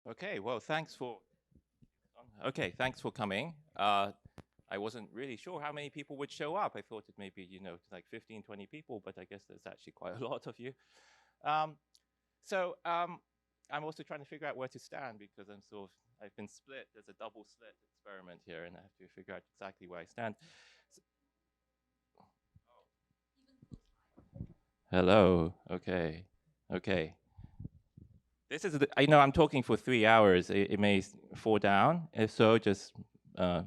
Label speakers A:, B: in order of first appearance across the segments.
A: Okay, well, thanks for coming. I wasn't really sure how many people would show up. I thought it maybe, like 15, 20 people, but I guess there's actually quite a lot of you. Um, so I'm also trying to figure out where to stand because I've been split. There's a double slit experiment here, and I have to figure out exactly where I stand. S Hello. Okay. Okay. I'm talking for 3 hours. It may fall down. If so, uh,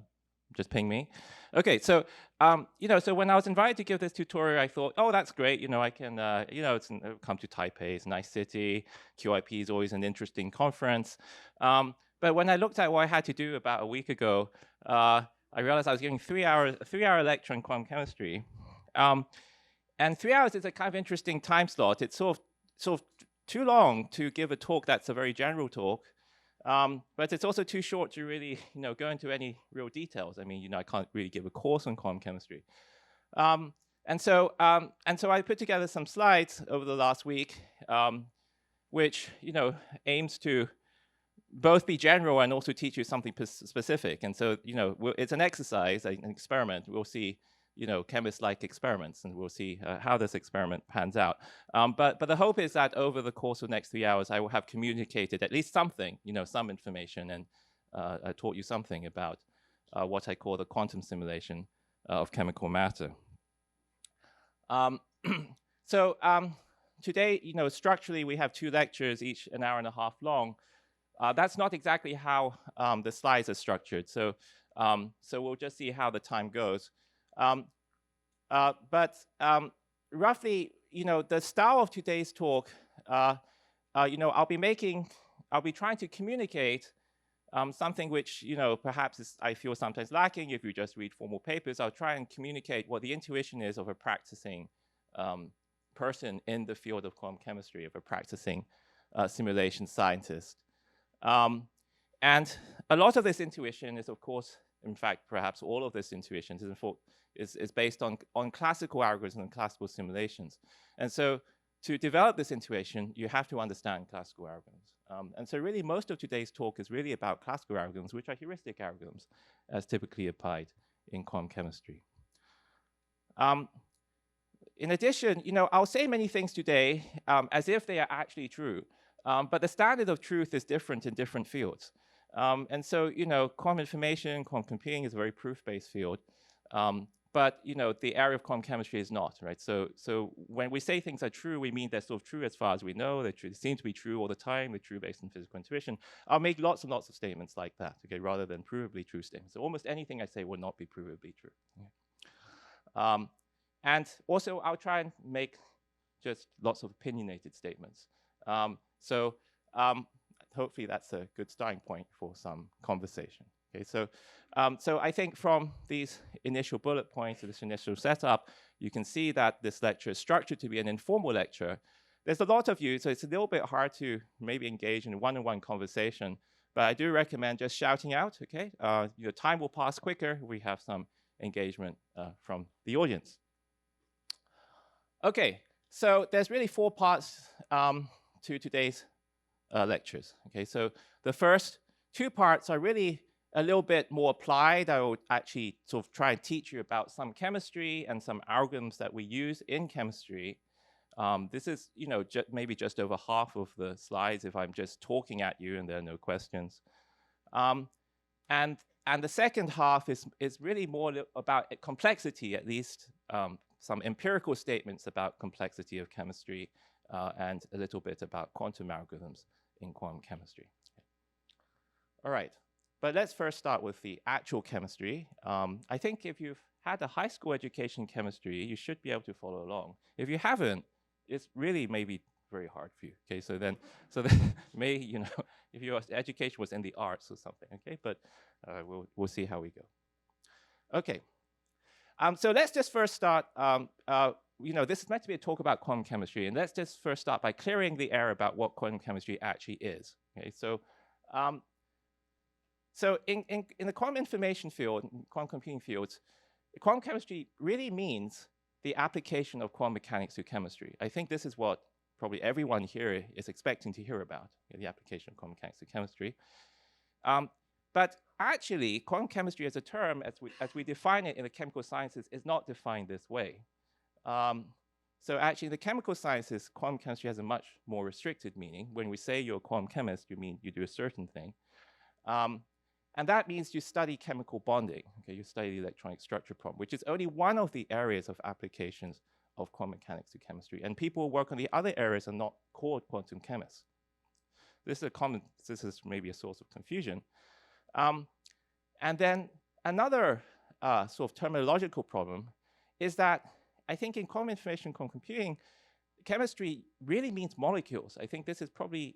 A: just ping me. Okay, so when I was invited to give this tutorial, I thought, oh, that's great. I can, come to Taipei. It's a nice city. QIP is always an interesting conference. But when I looked at what I had to do about a week ago, I realized I was giving a 3 hour lecture on quantum chemistry. And 3 hours is a kind of interesting time slot. It's sort of too long to give a talk that's a very general talk, but it's also too short to really, go into any real details. I mean, I can't really give a course on quantum chemistry. And so I put together some slides over the last week, which, aims to both be general and also teach you something specific. And so, it's an exercise, an experiment. We'll see, chemist-like experiments, and we'll see how this experiment pans out. But the hope is that over the course of the next 3 hours, I will have communicated at least something, some information, and taught you something about what I call the quantum simulation of chemical matter. Um, so today, structurally, we have 2 lectures, each an hour and a half long. That's not exactly how the slides are structured. So we'll just see how the time goes. But roughly, the style of today's talk, I'll be trying to communicate something which, perhaps I feel sometimes lacking if you just read formal papers. I'll try and communicate what the intuition is of a practicing person in the field of quantum chemistry, of a practicing simulation scientist. And a lot of this intuition is, of course, in fact, perhaps all of this intuition is based on classical algorithms and classical simulations. And so to develop this intuition, you have to understand classical algorithms. And so really most of today's talk is really about classical algorithms, which are heuristic algorithms, as typically applied in quantum chemistry. In addition, I'll say many things today as if they are actually true. But the standard of truth is different in different fields. And so, quantum information, quantum computing is a very proof-based field. But, the area of quantum chemistry is not, right? So when we say things are true, we mean they're sort of true as far as we know. They seem to be true all the time. They're true based on physical intuition. I'll make lots and lots of statements like that, okay, rather than provably true statements. So almost anything I say will not be provably true. Okay. And also, I'll try and make just lots of opinionated statements. So hopefully that's a good starting point for some conversation. Okay, so I think from these initial bullet points, this initial setup, you can see that this lecture is structured to be an informal lecture. There's a lot of you, so it's a little bit hard to maybe engage in one-on-one conversation, but I do recommend just shouting out, okay? Time will pass quicker. We have some engagement from the audience. Okay, so there's really 4 parts to today's lectures. Okay, so the first 2 parts are really a little bit more applied. I will actually sort of try and teach you about some chemistry and some algorithms that we use in chemistry. This is, maybe just over half of the slides if I'm just talking at you and there are no questions. And the second half is really more about complexity, at least some empirical statements about complexity of chemistry and a little bit about quantum algorithms in quantum chemistry. All right, but let's first start with the actual chemistry. I think if you've had a high school education in chemistry, you should be able to follow along. If you haven't, it's really maybe very hard for you. Okay, so then if your education was in the arts or something. Okay, but we'll see how we go. Okay, so let's just first start. This is meant to be a talk about quantum chemistry, and let's just first start by clearing the air about what quantum chemistry actually is. Okay, so in the quantum information field, quantum computing fields, quantum chemistry really means the application of quantum mechanics to chemistry. I think this is what probably everyone here is expecting to hear about, the application of quantum mechanics to chemistry. But actually, quantum chemistry as a term, as we define it in the chemical sciences, is not defined this way. So actually, the chemical sciences, quantum chemistry has a much more restricted meaning. When we say you're a quantum chemist, you mean you do a certain thing. And that means you study chemical bonding. Okay, you study the electronic structure problem, which is only one of the areas of applications of quantum mechanics to chemistry. And people who work on the other areas are not called quantum chemists. This is maybe a source of confusion. And then another sort of terminological problem is that I think in quantum information quantum computing, chemistry really means molecules. I think this is probably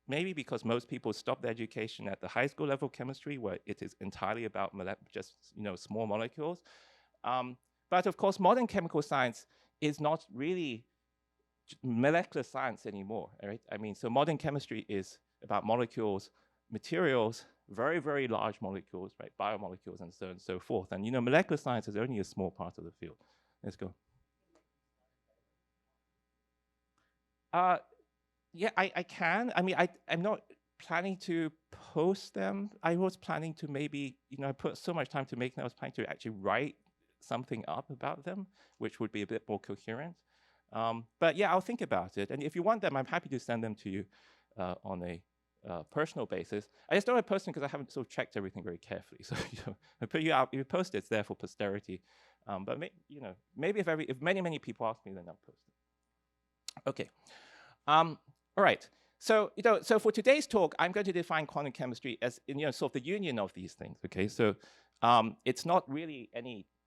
A: maybe because most people stop their education at the high school level chemistry, where it is entirely about just small molecules. But of course, modern chemical science is not really molecular science anymore, right? I mean, so modern chemistry is about molecules, materials, very, very large molecules, right? Biomolecules and so on and so forth. And molecular science is only a small part of the field. Let's go. Yeah, I can. I mean, I'm not planning to post them. I was planning to maybe, I put so much time to make them, I was planning to actually write something up about them, which would be a bit more coherent. But yeah, I'll think about it. And if you want them, I'm happy to send them to you on a personal basis. I just don't want to post them because I haven't sort of checked everything very carefully. So I put you out. If you post it, it's there for posterity. But maybe if many people ask me, then I'll post it. Okay. All right. So so for today's talk, I'm going to define quantum chemistry as sort of the union of these things. Okay. So it's not really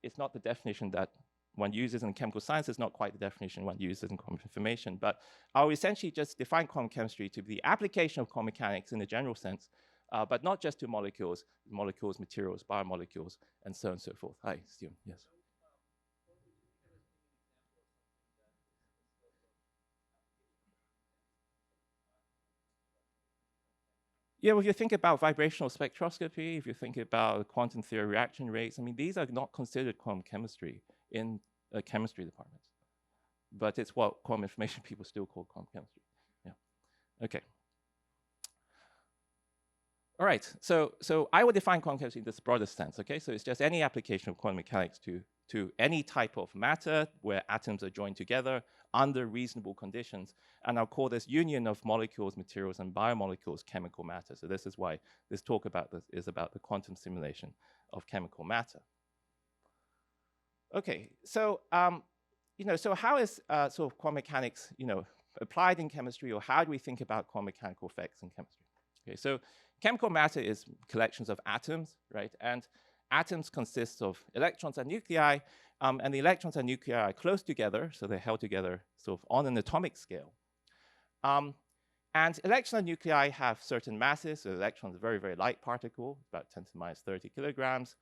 A: it's not the definition that one uses in chemical science. It's not quite the definition one uses in quantum information. But I'll essentially just define quantum chemistry to be the application of quantum mechanics in a general sense, but not just to molecules, materials, biomolecules, and so on and so forth. Hi, Steven. Yes. Yeah, well, if you think about vibrational spectroscopy, if you think about quantum theory reaction rates, I mean, these are not considered quantum chemistry in chemistry departments. But it's what quantum information people still call quantum chemistry. Yeah. Okay. All right. So I would define quantum chemistry in this broadest sense. Okay. So it's just any application of quantum mechanics to any type of matter where atoms are joined together under reasonable conditions. And I'll call this union of molecules, materials, and biomolecules chemical matter. So this is why this talk about this is about the quantum simulation of chemical matter. Okay, so so how is sort of quantum mechanics applied in chemistry, or how do we think about quantum mechanical effects in chemistry? Okay, so chemical matter is collections of atoms, right? And atoms consist of electrons and nuclei, and the electrons and nuclei are close together, so they're held together sort of on an atomic scale. And electrons and nuclei have certain masses. So electrons are a very, very light particle, about 10 to the minus 30 kilograms.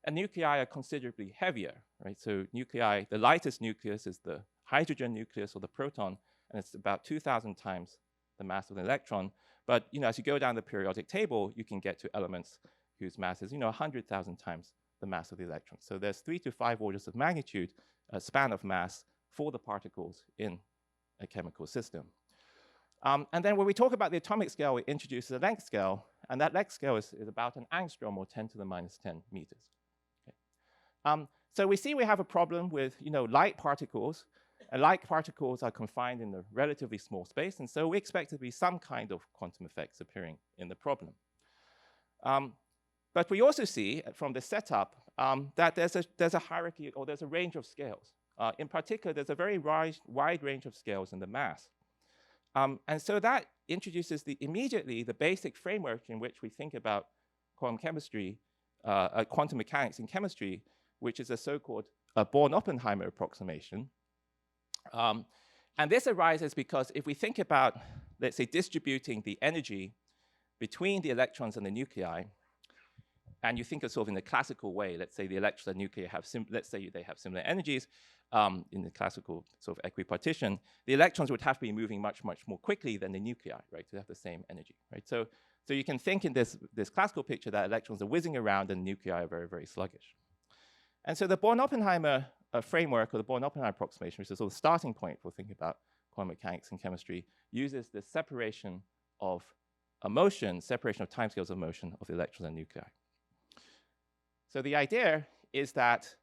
A: And nuclei are considerably heavier, right? So nuclei, the lightest nucleus is the hydrogen nucleus or the proton, and it's about 2,000 times the mass of an electron. But as you go down the periodic table, you can get to elements whose mass is 100,000 times the mass of the electron. So there's 3 to 5 orders of magnitude span of mass for the particles in a chemical system. And then when we talk about the atomic scale, we introduce the length scale, and that length scale is about an angstrom, or 10 to the minus 10 meters. Okay. So we see we have a problem with light particles, and light particles are confined in a relatively small space, and so we expect there to be some kind of quantum effects appearing in the problem. But we also see from the setup that there's a hierarchy, or there's a range of scales. In particular, there's a very wide range of scales in the mass. And so that introduces immediately the basic framework in which we think about quantum chemistry, quantum mechanics in chemistry, which is a so-called Born-Oppenheimer approximation. And this arises because if we think about, let's say, distributing the energy between the electrons and the nuclei, and you think of sort of in the classical way, let's say the electrons and nuclei have, let's say they have similar energies in the classical sort of equipartition, the electrons would have to be moving much, much more quickly than the nuclei, right, to have the same energy, right? So you can think in this classical picture that electrons are whizzing around and nuclei are very, very sluggish. And so the Born-Oppenheimer framework, or the Born-Oppenheimer approximation, which is sort of the starting point for thinking about quantum mechanics and chemistry uses the separation of a motion, separation of timescales of motion of the electrons and nuclei. So the idea is that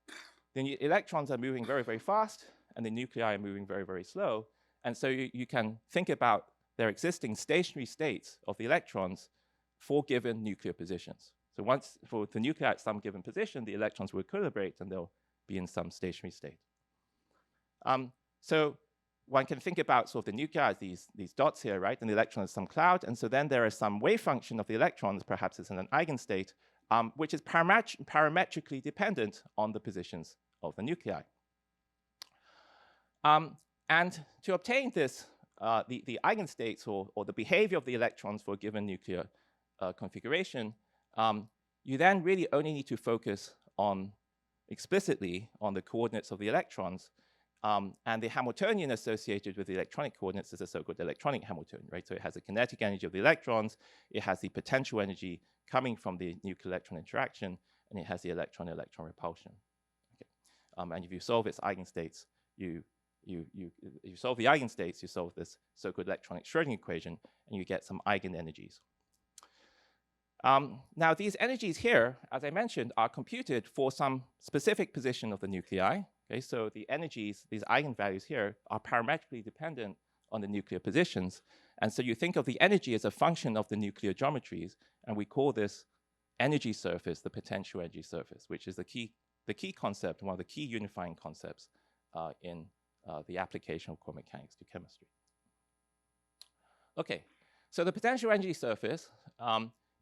A: the electrons are moving very, very fast, and the nuclei are moving very, very slow. And so you can think about their existing stationary states of the electrons for given nuclear positions. So once for the nuclei at some given position, the electrons will equilibrate and they'll be in some stationary state. So one can think about sort of the nuclei as these dots here, right? And the electron is some cloud. And so then there is some wave function of the electrons, perhaps it's in an eigenstate, which is parametrically dependent on the positions of the nuclei. And to obtain this, the eigenstates or the behavior of the electrons for a given nuclear configuration, you then really only need to focus on explicitly on the coordinates of the electrons. And the Hamiltonian associated with the electronic coordinates is a so-called electronic Hamiltonian, right? So it has the kinetic energy of the electrons, it has the potential energy coming from the nuclear-electron interaction, and it has the electron-electron repulsion. Okay. And if you solve its eigenstates, you solve the eigenstates, you solve this so-called electronic Schrödinger equation, and you get some eigenenergies. Now, these energies here, as I mentioned, are computed for some specific position of the nuclei. Okay, so the energies, these eigenvalues here, are parametrically dependent on the nuclear positions. And so you think of the energy as a function of the nuclear geometries, and we call this energy surface the potential energy surface, which is the key concept, one of the key unifying concepts in the application of quantum mechanics to chemistry. Okay, so the potential energy surface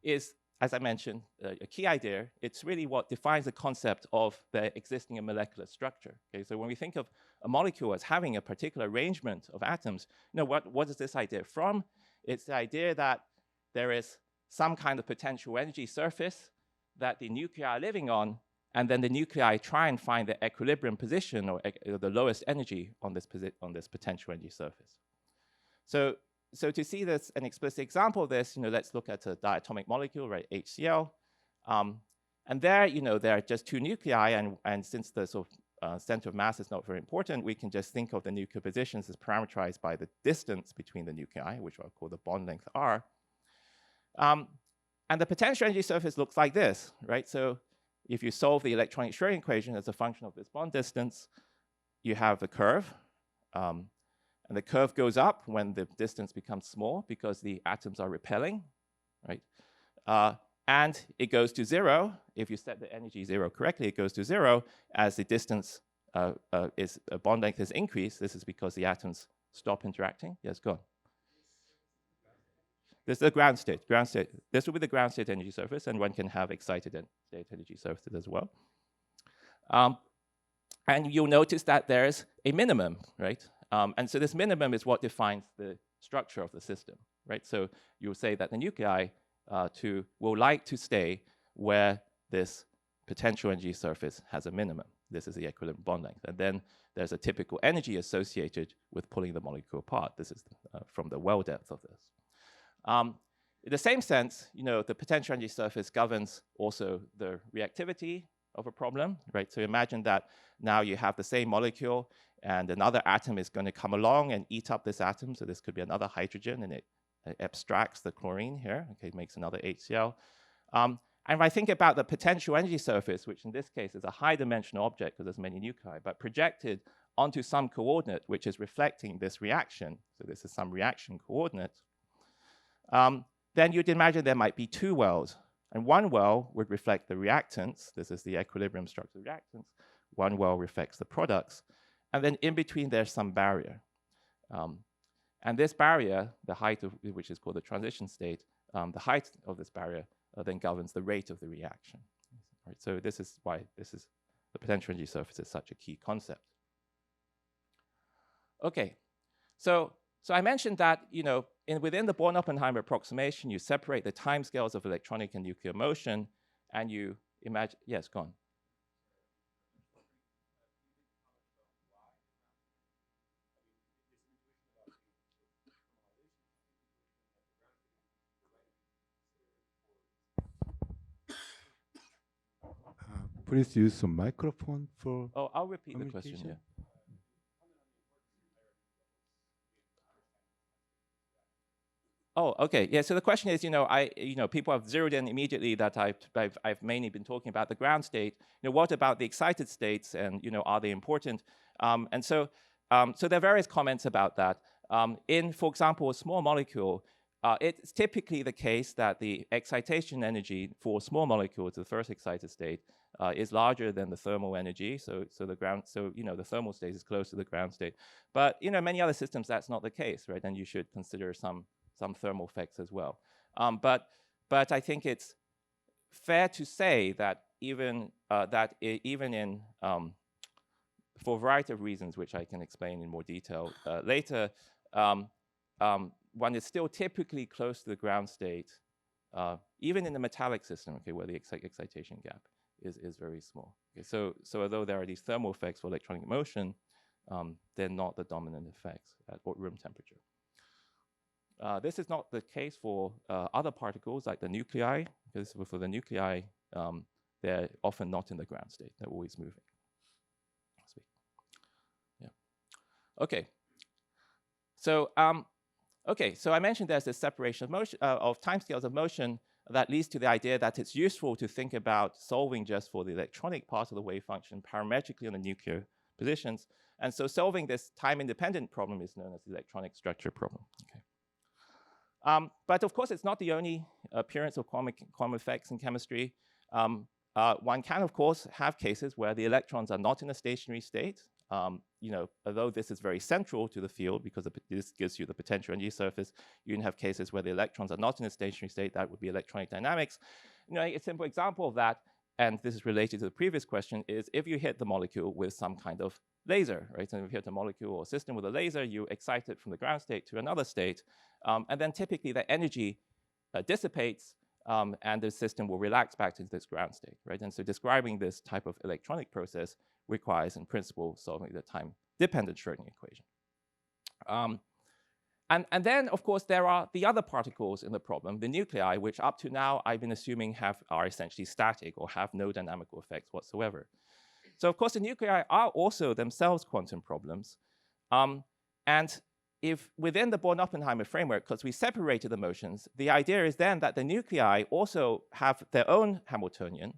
A: is, as I mentioned, a key idea. It's really what defines the concept of the existing molecular structure. Okay, so when we think of a molecule as having a particular arrangement of atoms, what is this idea from? It's the idea that there is some kind of potential energy surface that the nuclei are living on, and then the nuclei try and find the equilibrium position or the lowest energy on this potential energy surface. So to see this, an explicit example of this, let's look at a diatomic molecule, right, HCl. And there, there are just two nuclei, and since the sort of center of mass is not very important, we can just think of the nuclear positions as parameterized by the distance between the nuclei, which I'll call the bond length r. And the potential energy surface looks like this, right? So if you solve the electronic Schrödinger equation as a function of this bond distance, you have a curve. And the curve goes up when the distance becomes small because the atoms are repelling, right? And it goes to 0. If you set the energy 0 correctly, it goes to 0 as the distance bond length is increased. This is because the atoms stop interacting. Yes, go on. This is the ground state. This will be the ground state energy surface, and one can have excited state energy surfaces as well. And you'll notice that there's a minimum, right? And so this minimum is what defines the structure of the system, right? So you'll say that the nuclei will like to stay where this potential energy surface has a minimum. This is the equilibrium bond length. And then there's a typical energy associated with pulling the molecule apart. This is from the well depth of this. In the same sense, the potential energy surface governs also the reactivity of a problem, right? So imagine that now you have the same molecule and another atom is going to come along and eat up this atom. So this could be another hydrogen, and it abstracts the chlorine here. Okay, it makes another HCl. And if I think about the potential energy surface, which in this case is a high-dimensional object because there's many nuclei, but projected onto some coordinate which is reflecting this reaction, so this is some reaction coordinate, then you'd imagine there might be two wells. And one well would reflect the reactants. This is the equilibrium structure of reactants. One well reflects the products. And then in between, there's some barrier. And this barrier, the height of which is called the transition state, the height of this barrier then governs the rate of the reaction. Right? So this is why the potential energy surface is such a key concept. Okay, so I mentioned that within the Born-Oppenheimer approximation, you separate the timescales of electronic and nuclear motion, and you imagine. Yes, go on.
B: Please use some microphone for.
A: Oh, I'll repeat the question. Yeah. Oh, okay. Yeah. So the question is, people have zeroed in immediately that I've mainly been talking about the ground state. What about the excited states, and are they important? So there are various comments about that. For example, a small molecule, it's typically the case that the excitation energy for a small molecule to the first excited state is larger than the thermal energy. So the thermal state is close to the ground state. But many other systems that's not the case, right? And you should consider some thermal effects as well. But I think it's fair to say that even in for a variety of reasons, which I can explain in more detail later, one is still typically close to the ground state, even in the metallic system, okay, where the excitation gap is very small. Okay, so although there are these thermal effects for electronic motion, they're not the dominant effects at room temperature. This is not the case for other particles like the nuclei, because for the nuclei, they're often not in the ground state. They're always moving. Yeah. Okay. So so I mentioned there's this separation of motion of timescales of motion that leads to the idea that it's useful to think about solving just for the electronic part of the wave function parametrically on the nuclear positions. And so solving this time-independent problem is known as the electronic structure problem. Okay. But of course, it's not the only appearance of quantum effects in chemistry. One can, of course, have cases where the electrons are not in a stationary state. Although this is very central to the field because this gives you the potential energy surface, you can have cases where the electrons are not in a stationary state. That would be electronic dynamics. A simple example of that, and this is related to the previous question, is if you hit the molecule with some kind of laser, right? So if you hit a molecule or system with a laser, you excite it from the ground state to another state, and then typically the energy dissipates, and the system will relax back to this ground state, right? And so describing this type of electronic process requires, in principle, solving the time-dependent Schrödinger equation. And then, of course, there are the other particles in the problem, the nuclei, which up to now I've been assuming are essentially static or have no dynamical effects whatsoever. So, of course, the nuclei are also themselves quantum problems. And if within the Born-Oppenheimer framework, because we separated the motions, the idea is then that the nuclei also have their own Hamiltonian.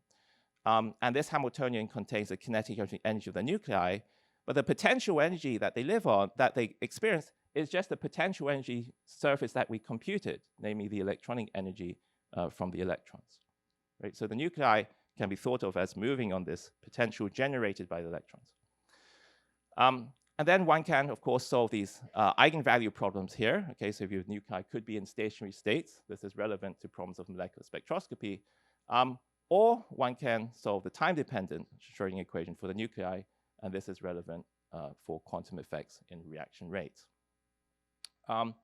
A: And this Hamiltonian contains the kinetic energy of the nuclei, but the potential energy that they live on, that they experience, is just the potential energy surface that we computed, namely the electronic energy from the electrons. Right? So the nuclei can be thought of as moving on this potential generated by the electrons. And then one can, of course, solve these eigenvalue problems here. Okay, so if your nuclei could be in stationary states, this is relevant to problems of molecular spectroscopy. Or one can solve the time-dependent Schrödinger equation for the nuclei, and this is relevant for quantum effects in reaction rates. And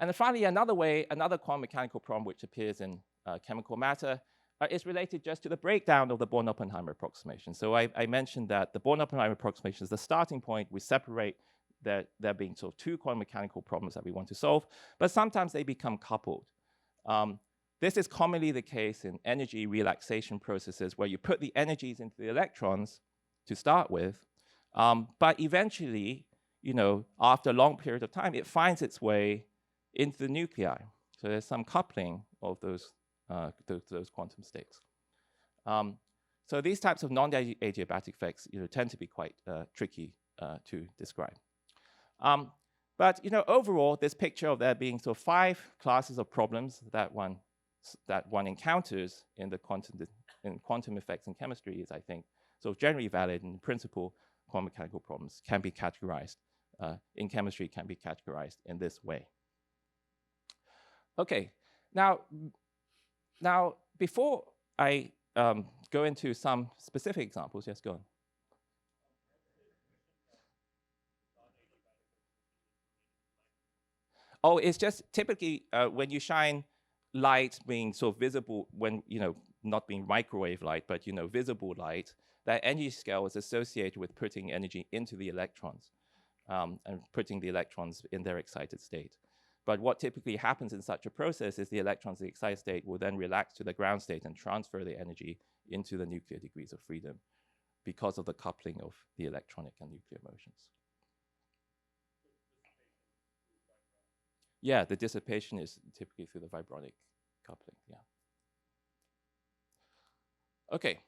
A: then finally, another quantum mechanical problem which appears in chemical matter is related just to the breakdown of the Born-Oppenheimer approximation. So I mentioned that the Born-Oppenheimer approximation is the starting point. We separate there being sort of two quantum mechanical problems that we want to solve, but sometimes they become coupled. This is commonly the case in energy relaxation processes where you put the energies into the electrons to start with, but eventually, after a long period of time, it finds its way into the nuclei. So there's some coupling of those quantum states. So these types of non-adiabatic effects tend to be quite tricky to describe. But overall, this picture of there being sort of 5 classes of problems that one encounters in quantum effects in chemistry is, I think, sort of generally valid. In principle, quantum mechanical problems can be categorized in chemistry, can be categorized in this way. Okay, now before I go into some specific examples, yes, go on. Oh, it's just typically when you shine light being sort of visible, when, not being microwave light, but, visible light, that energy scale is associated with putting energy into the electrons and putting the electrons in their excited state. But what typically happens in such a process is the electrons in the excited state will then relax to the ground state and transfer the energy into the nuclear degrees of freedom because of the coupling of the electronic and nuclear motions. Yeah, the dissipation is typically through the vibronic coupling. Yeah. Okay.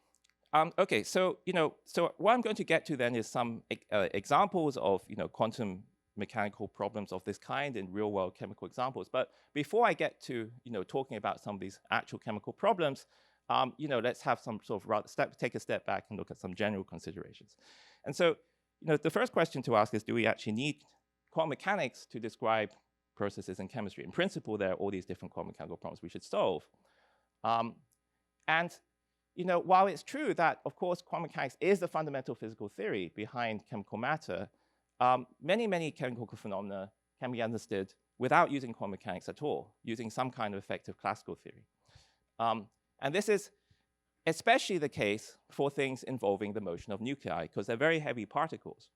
A: Okay. So so what I'm going to get to then is some examples of quantum mechanical problems of this kind in real-world chemical examples. But before I get to talking about some of these actual chemical problems, let's have some sort of take a step back and look at some general considerations. And so the first question to ask is, do we actually need quantum mechanics to describe processes in chemistry? In principle, there are all these different quantum mechanical problems we should solve. And while it's true that, of course, quantum mechanics is the fundamental physical theory behind chemical matter, many chemical phenomena can be understood without using quantum mechanics at all, using some kind of effective classical theory. And this is especially the case for things involving the motion of nuclei, because they're very heavy particles.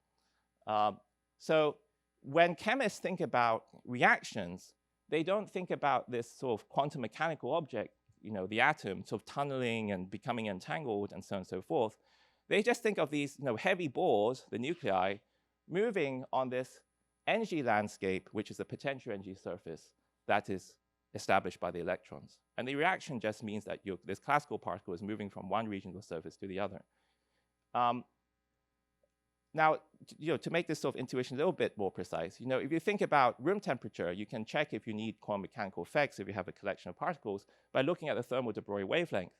A: So when chemists think about reactions, they don't think about this sort of quantum mechanical object, the atom, sort of tunneling and becoming entangled and so on and so forth. They just think of these heavy balls, the nuclei, moving on this energy landscape, which is a potential energy surface that is established by the electrons. And the reaction just means that this classical particle is moving from one region of the surface to the other. Now, to make this sort of intuition a little bit more precise, if you think about room temperature, you can check if you need quantum mechanical effects if you have a collection of particles by looking at the thermal de Broglie wavelength.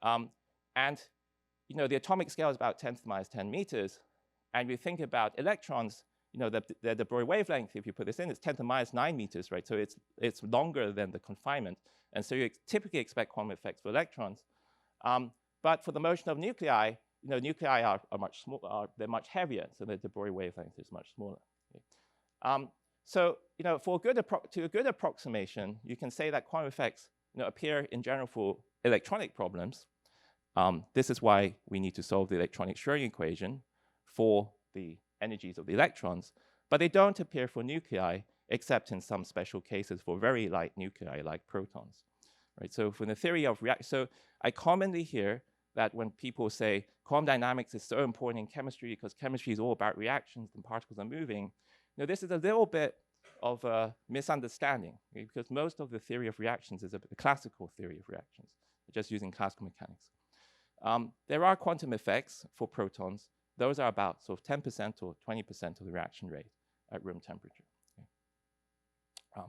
A: And the atomic scale is about 10 to the minus 10 meters. And you think about electrons, the de Broglie wavelength, if you put this in, it's 10 to the minus 9 meters, right? So it's longer than the confinement. And so you typically expect quantum effects for electrons. But for the motion of nuclei, nuclei are much smaller, they're much heavier, so the de Broglie wavelength is much smaller. Okay. So for a good approximation, you can say that quantum effects appear in general for electronic problems. This is why we need to solve the electronic Schrödinger equation for the energies of the electrons, but they don't appear for nuclei except in some special cases for very light nuclei like protons. Right? So for the theory of so I commonly hear that when people say quantum dynamics is so important in chemistry because chemistry is all about reactions and particles are moving, this is a little bit of a misunderstanding, okay? Because most of the theory of reactions is a classical theory of reactions, just using classical mechanics. There are quantum effects for protons. Those are about sort of 10% or 20% of the reaction rate at room temperature. Okay?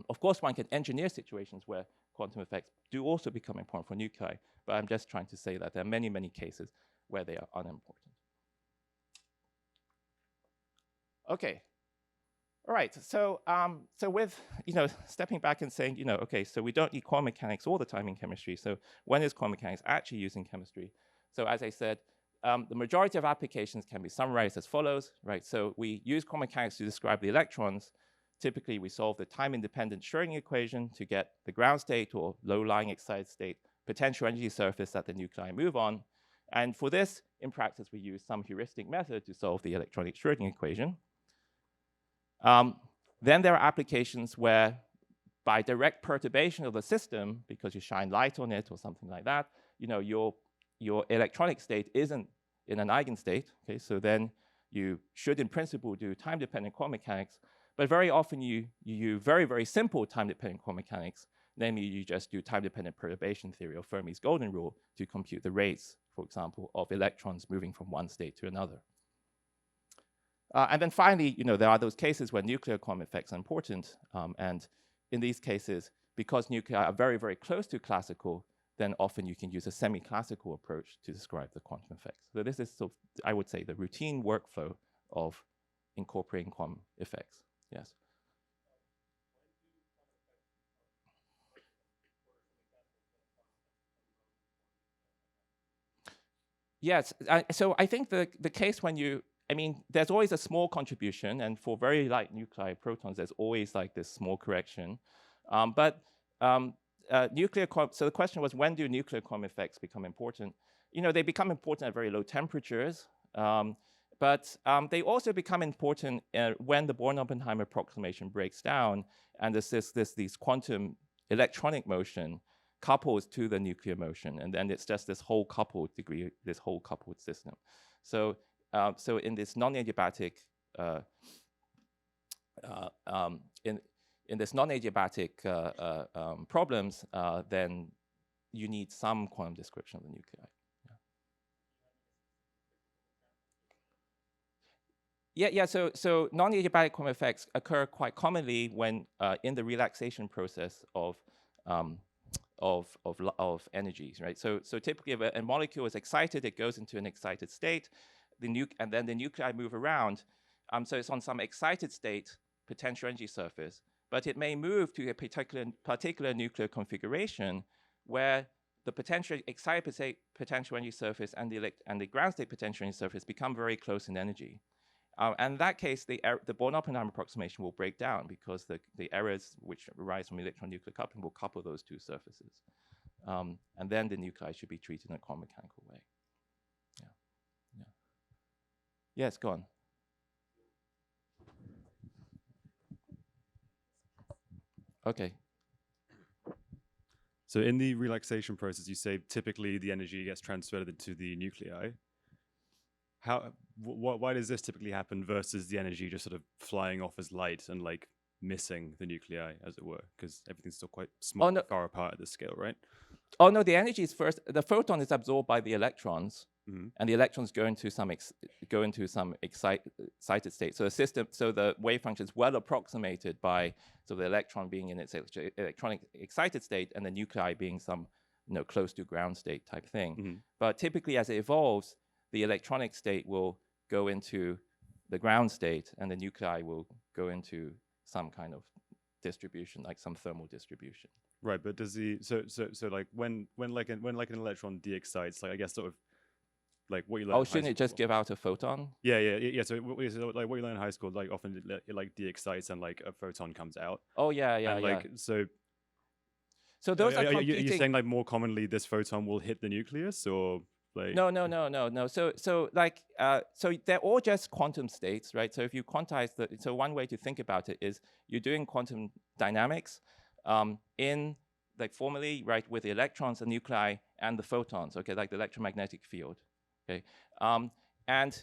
A: Of course, one can engineer situations where quantum effects do also become important for nuclei, but I'm just trying to say that there are many cases where they are unimportant. Okay. All right, so with stepping back and saying okay, so we don't need quantum mechanics all the time in chemistry. So when is quantum mechanics actually used in chemistry? So as I said, the majority of applications can be summarized as follows, right? So we use quantum mechanics to describe the electrons. Typically, we solve the time-independent Schrödinger equation to get the ground state or low-lying excited state potential energy surface that the nuclei move on. And for this, in practice, we use some heuristic method to solve the electronic Schrödinger equation. Then there are applications where by direct perturbation of the system, because you shine light on it or something like that, your electronic state isn't in an eigenstate. Okay, so then you should, in principle, do time-dependent quantum mechanics. But very often you use very simple time-dependent quantum mechanics. Namely, you just do time-dependent perturbation theory or Fermi's golden rule to compute the rates, for example, of electrons moving from one state to another. And then finally, there are those cases where nuclear quantum effects are important. And in these cases, because nuclei are very close to classical, then often you can use a semi-classical approach to describe the quantum effects. So this is, sort of, I would say, the routine workflow of incorporating quantum effects. Yes. Yes, so I think the case when there's always a small contribution, and for very light nuclei protons, there's always like this small correction. So the question was, when do nuclear quantum effects become important? They become important at very low temperatures, but they also become important when the Born-Oppenheimer approximation breaks down, and these quantum electronic motion couples to the nuclear motion, and then it's just this whole coupled degree, this whole coupled system. So in this non-adiabatic in this non-adiabatic problems, then you need some quantum description of the nuclei. Yeah, so non-adiabatic quantum effects occur quite commonly when in the relaxation process of energies, right? So typically, if a molecule is excited, it goes into an excited state, and then the nuclei move around. So it's on some excited state potential energy surface, but it may move to a particular nuclear configuration where the excited state potential energy surface and the ground state potential energy surface become very close in energy. And in that case, the Born-Oppenheim approximation will break down because the errors which arise from electron-nuclear coupling will couple those two surfaces. And then the nuclei should be treated in a quantum mechanical way. Yeah. Yes, go on. Okay.
C: So in the relaxation process, you say typically the energy gets transferred into the nuclei. Why does this typically happen versus the energy just sort of flying off as light and like missing the nuclei, as it were? Because everything's still quite small, far apart at this scale, right?
A: Oh no, the energy is first. The photon is absorbed by the electrons, and the electrons go into some excited state. So the wave function is well approximated by the electron being in its electronic excited state, and the nuclei being some close to ground state type thing. But typically, as it evolves, the electronic state will go into the ground state, and the nuclei will go into some kind of distribution, like some thermal distribution.
C: Right, but does so like when like an electron de-excites, like I guess sort of like what you learn.
A: Oh, shouldn't it just give out a photon?
C: Yeah. So like what you learn in high school, like often it like de-excites and like a photon comes out.
A: Oh yeah.
C: And like so
A: those are
C: competing. Are you saying like more commonly this photon will hit the nucleus, or like
A: No. So they're all just quantum states, right? So if you quantize so one way to think about it is you're doing quantum dynamics in like formally, right, with the electrons, the nuclei, and the photons, okay, like the electromagnetic field, okay? And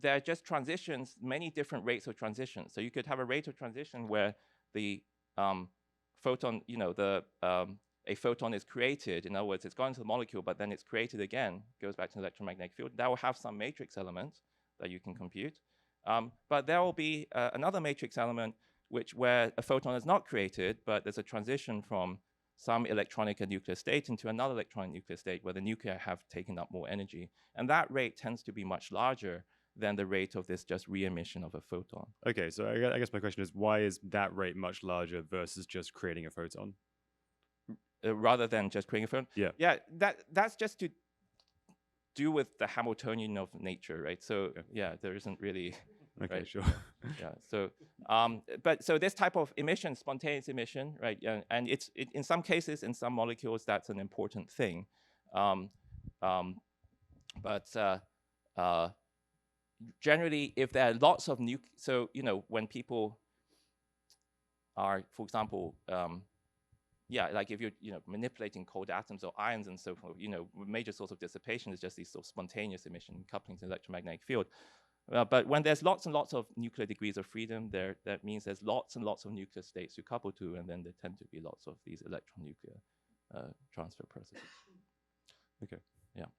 A: there are just transitions, many different rates of transition. So you could have a rate of transition where the photon, a photon is created. In other words, it's gone into the molecule, but then it's created again, goes back to the electromagnetic field. That will have some matrix element that you can compute. But there will be another matrix element where a photon is not created, but there's a transition from some electronic and nuclear state into another electronic nuclear state where the nuclei have taken up more energy. And that rate tends to be much larger than the rate of this just re-emission of a photon.
C: Okay, so I guess my question is, why is that rate much larger versus just creating a photon?
A: Rather than just creating a photon?
C: Yeah,
A: that's just to do with the Hamiltonian of nature, right? So yeah, there isn't really.
C: Okay,
A: right?
C: sure.
A: Yeah. So, so this type of emission, spontaneous emission, right? And it's in some cases, in some molecules, that's an important thing. But generally, if there are lots of so when people are, for example, like if you're manipulating cold atoms or ions and so forth, major source of dissipation is just these sort of spontaneous emission couplings in the electromagnetic field. But when there's lots and lots of nuclear degrees of freedom, that means there's lots and lots of nuclear states to couple to, and then there tend to be lots of these electron-nuclear transfer processes.
C: Okay.
A: Yeah.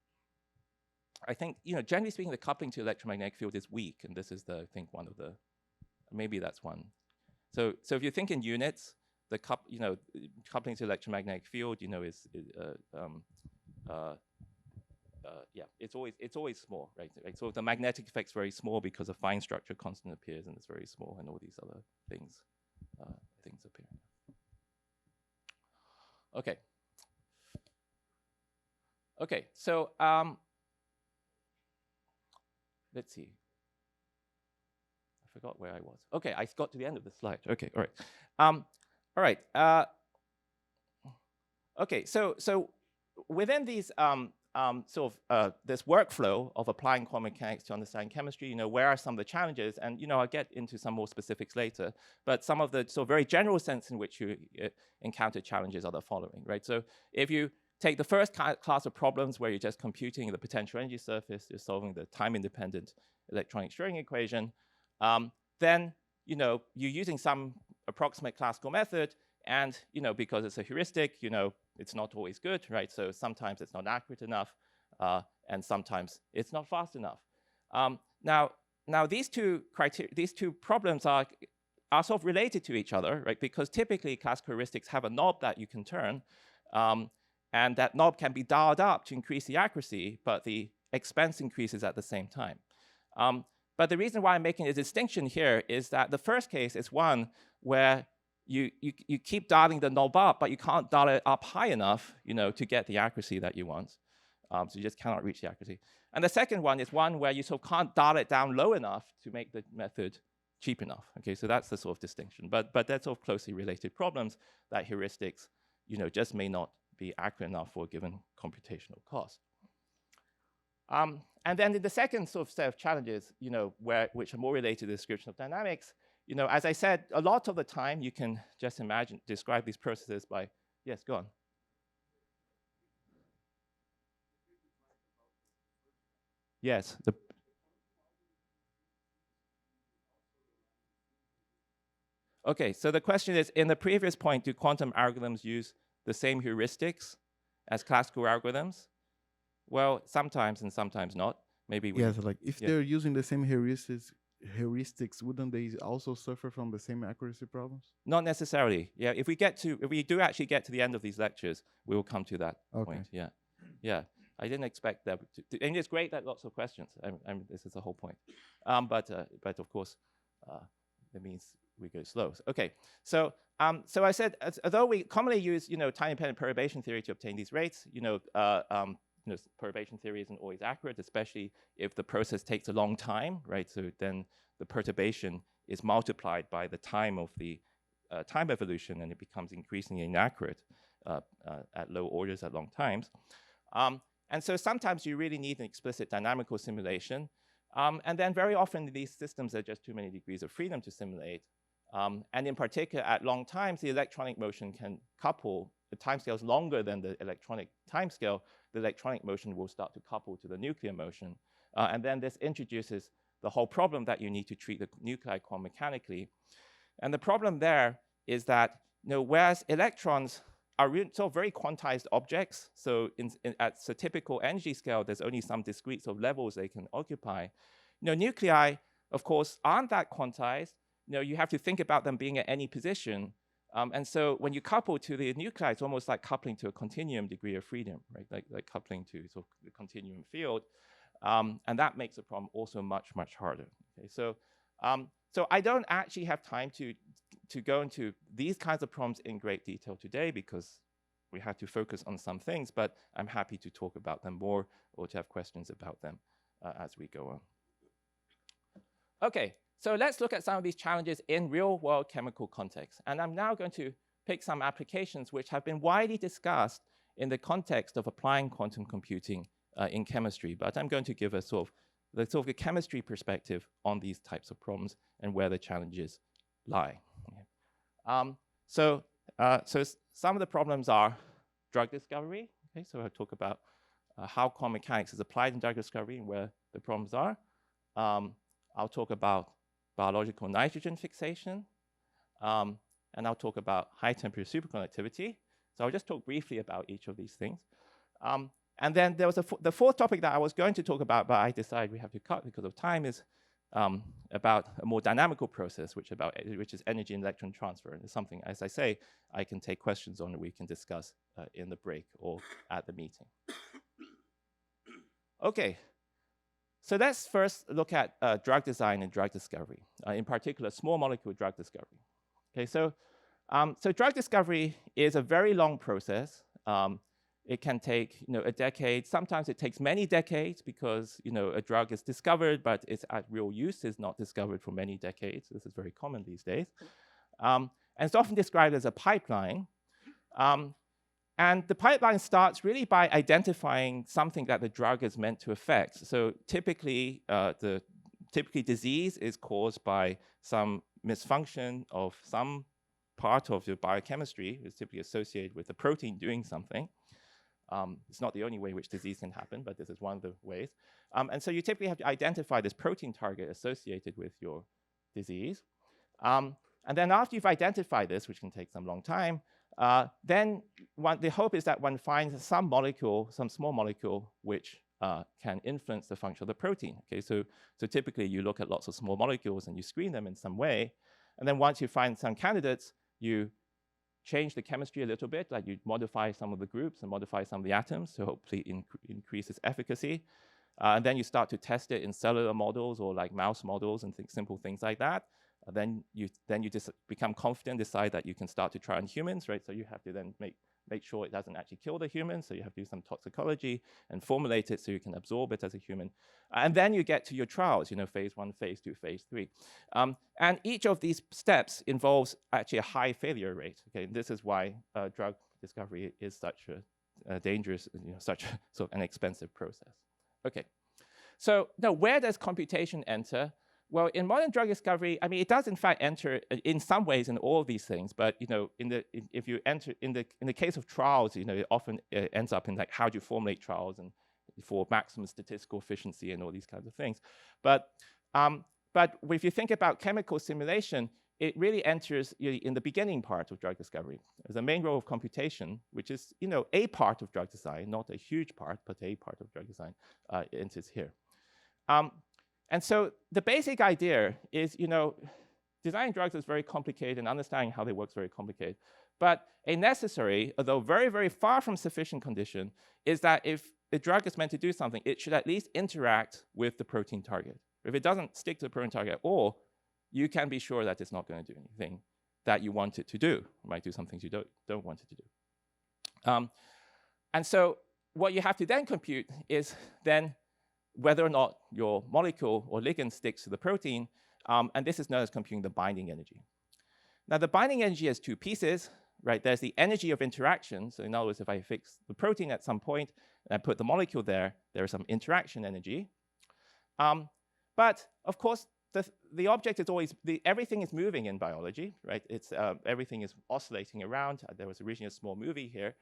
A: I think, generally speaking, the coupling to electromagnetic field is weak, and this is I think one of maybe that's one. So if you think in units, the coupling to electromagnetic field, is it's always small, right? So the magnetic effect's very small because a fine structure constant appears and it's very small, and all these other things appear. Okay. So let's see. I forgot where I was. Okay, I got to the end of the slide. Okay, all right. Okay, so within these this workflow of applying quantum mechanics to understand chemistry, where are some of the challenges? And I'll get into some more specifics later. But some of the very general sense in which you encounter challenges are the following, right? So if you take the first class of problems where you're just computing the potential energy surface, you're solving the time-independent electronic Schrödinger equation, then you're using some approximate classical method, and because it's a heuristic, it's not always good, right? So sometimes it's not accurate enough, and sometimes it's not fast enough. Now these two problems are sort of related to each other, right? Because typically classical heuristics have a knob that you can turn, and that knob can be dialed up to increase the accuracy, but the expense increases at the same time. But the reason why I'm making a distinction here is that the first case is one where you keep dialing the knob up, but you can't dial it up high enough, to get the accuracy that you want. So you just cannot reach the accuracy. And the second one is one where you sort of can't dial it down low enough to make the method cheap enough. Okay, so that's the sort of distinction. But they're sort of closely related problems that heuristics, just may not be accurate enough for a given computational cost. And then in the second sort of set of challenges, which are more related to the description of dynamics, as I said, a lot of the time you can just describe these processes by, yes, go on. Yes. Okay, so the question is, in the previous point, do quantum algorithms use the same heuristics as classical algorithms? Well, sometimes and sometimes not. Maybe we.
D: Yes, like if they're using the same heuristics, wouldn't they also suffer from the same accuracy problems?
A: Not necessarily. Yeah, if we do actually get to the end of these lectures, we will come to that point. Yeah. I didn't expect that. And it's great that lots of questions. This is the whole point. But of course, it means we go slow. Okay. So I said, although we commonly use time-dependent perturbation theory to obtain these rates, perturbation theory isn't always accurate, especially if the process takes a long time, right? So then the perturbation is multiplied by the time of the time evolution, and it becomes increasingly inaccurate at low orders at long times. And so sometimes you really need an explicit dynamical simulation. And then very often these systems are just too many degrees of freedom to simulate. And in particular, at long times, the electronic motion can couple. The timescale is longer than the electronic timescale. The electronic motion will start to couple to the nuclear motion. And then this introduces the whole problem that you need to treat the nuclei quantum mechanically. And the problem there is that, whereas electrons are sort of very quantized objects, so at the typical energy scale, there's only some discrete sort of levels they can occupy. Nuclei, of course, aren't that quantized. You have to think about them being at any position. And so when you couple to the nuclei, it's almost like coupling to a continuum degree of freedom, right? Like coupling to sort of the continuum field. And that makes the problem also much, much harder. Okay, so I don't actually have time to go into these kinds of problems in great detail today because we have to focus on some things, but I'm happy to talk about them more or to have questions about them as we go on. Okay, so let's look at some of these challenges in real-world chemical context. And I'm now going to pick some applications which have been widely discussed in the context of applying quantum computing in chemistry. But I'm going to give a sort of a chemistry perspective on these types of problems and where the challenges lie. So some of the problems are drug discovery. Okay, so I'll talk about how quantum mechanics is applied in drug discovery and where the problems are. I'll talk about biological nitrogen fixation, and I'll talk about high temperature superconductivity. So I'll just talk briefly about each of these things. And then there was the fourth topic that I was going to talk about, but I decided we have to cut because of time, is about a more dynamical process, which is energy and electron transfer. And it's something, as I say, I can take questions on and we can discuss in the break or at the meeting. Okay. So let's first look at drug design and drug discovery, in particular, small molecule drug discovery. Okay, so drug discovery is a very long process. It can take a decade. Sometimes it takes many decades because a drug is discovered, but its real use is not discovered for many decades. This is very common these days. And it's often described as a pipeline. And the pipeline starts really by identifying something that the drug is meant to affect. So typically, disease is caused by some misfunction of some part of your biochemistry. It's typically associated with the protein doing something. It's not the only way which disease can happen, but this is one of the ways. And so you typically have to identify this protein target associated with your disease. And then after you've identified this, which can take some long time, then the hope is that one finds some molecule, some small molecule, which can influence the function of the protein. Okay, so typically you look at lots of small molecules and you screen them in some way. And then once you find some candidates, you change the chemistry a little bit, like you modify some of the groups and modify some of the atoms to hopefully increase its efficacy. And then you start to test it in cellular models or like mouse models and simple things like that. Then you just become confident, decide that you can start to try on humans, right? So you have to then make sure it doesn't actually kill the humans. So you have to do some toxicology and formulate it so you can absorb it as a human. And then you get to your trials, phase 1, phase 2, phase 3. And each of these steps involves actually a high failure rate. Okay, this is why drug discovery is such a dangerous, such a, sort of an expensive process. Okay, so now where does computation enter? Well, in modern drug discovery, I mean, it does in fact enter in some ways in all of these things. But if you enter in the case of trials, it often ends up in like how do you formulate trials and for maximum statistical efficiency and all these kinds of things. But if you think about chemical simulation, it really enters in the beginning part of drug discovery. There's a main role of computation, which is a part of drug design, not a huge part, but a part of drug design enters here. And so the basic idea is, designing drugs is very complicated and understanding how they work is very complicated. But a necessary, although very, very far from sufficient condition, is that if a drug is meant to do something, it should at least interact with the protein target. If it doesn't stick to the protein target at all, you can be sure that it's not going to do anything that you want it to do. It might do some things you don't want it to do. And so what you have to then compute is then whether or not your molecule or ligand sticks to the protein, and this is known as computing the binding energy. Now, the binding energy has two pieces, right? There's the energy of interaction. So in other words, if I fix the protein at some point and I put the molecule there, there is some interaction energy. But of course, the object is always, everything is moving in biology, right? It's, everything is oscillating around. There was originally a small movie here.